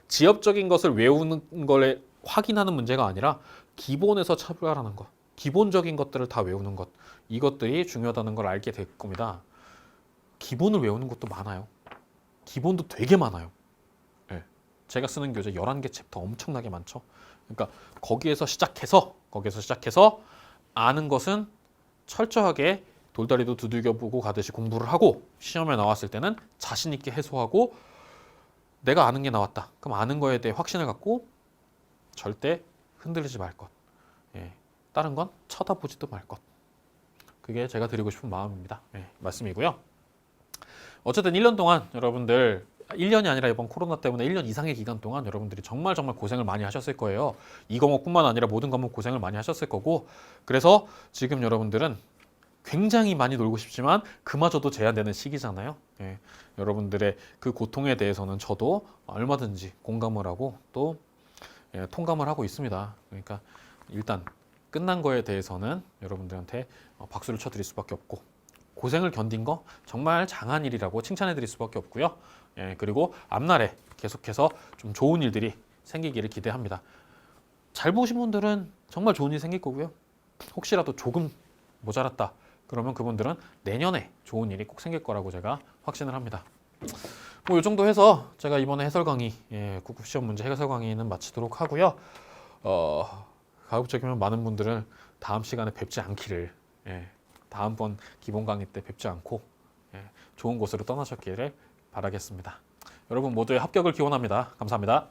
A: 지엽적인 것을 외우는 걸 확인하는 문제가 아니라 기본에서 출발하는 것, 기본적인 것들을 다 외우는 것, 이것들이 중요하다는 걸 알게 될 겁니다. 기본을 외우는 것도 많아요. 기본도 되게 많아요. 제가 쓰는 교재 11개 챕터 엄청나게 많죠. 그러니까 거기에서 시작해서 아는 것은 철저하게 돌다리도 두들겨보고 가듯이 공부를 하고, 시험에 나왔을 때는 자신 있게 해소하고, 내가 아는 게 나왔다. 그럼 아는 거에 대해 확신을 갖고 절대 흔들리지 말 것. 다른 건 쳐다보지도 말 것. 그게 제가 드리고 싶은 마음입니다. 말씀이고요. 어쨌든 1년 동안 여러분들, 1년이 아니라 이번 코로나 때문에 1년 이상의 기간 동안 여러분들이 정말 고생을 많이 하셨을 거예요. 이 과목뿐만 아니라 모든 과목 고생을 많이 하셨을 거고, 그래서 지금 여러분들은 굉장히 많이 놀고 싶지만 그마저도 제한되는 시기잖아요. 여러분들의 그 고통에 대해서는 저도 얼마든지 공감을 하고 또 통감을 하고 있습니다. 그러니까 일단 끝난 거에 대해서는 여러분들한테 박수를 쳐드릴 수밖에 없고, 고생을 견딘 거 정말 장한 일이라고 칭찬해 드릴 수밖에 없고요. 그리고 앞날에 계속해서 좀 좋은 일들이 생기기를 기대합니다. 잘 보신 분들은 정말 좋은 일이 생길 거고요. 혹시라도 조금 모자랐다 그러면 그분들은 내년에 좋은 일이 꼭 생길 거라고 제가 확신을 합니다. 뭐 이 정도 해서 제가 이번에 해설 강의, 국급시험 문제 해설 강의는 마치도록 하고요. 가급적이면 많은 분들은 다음 시간에 뵙지 않기를, 다음번 기본 강의 때 뵙지 않고 좋은 곳으로 떠나셨기를 바라겠습니다. 여러분 모두의 합격을 기원합니다. 감사합니다.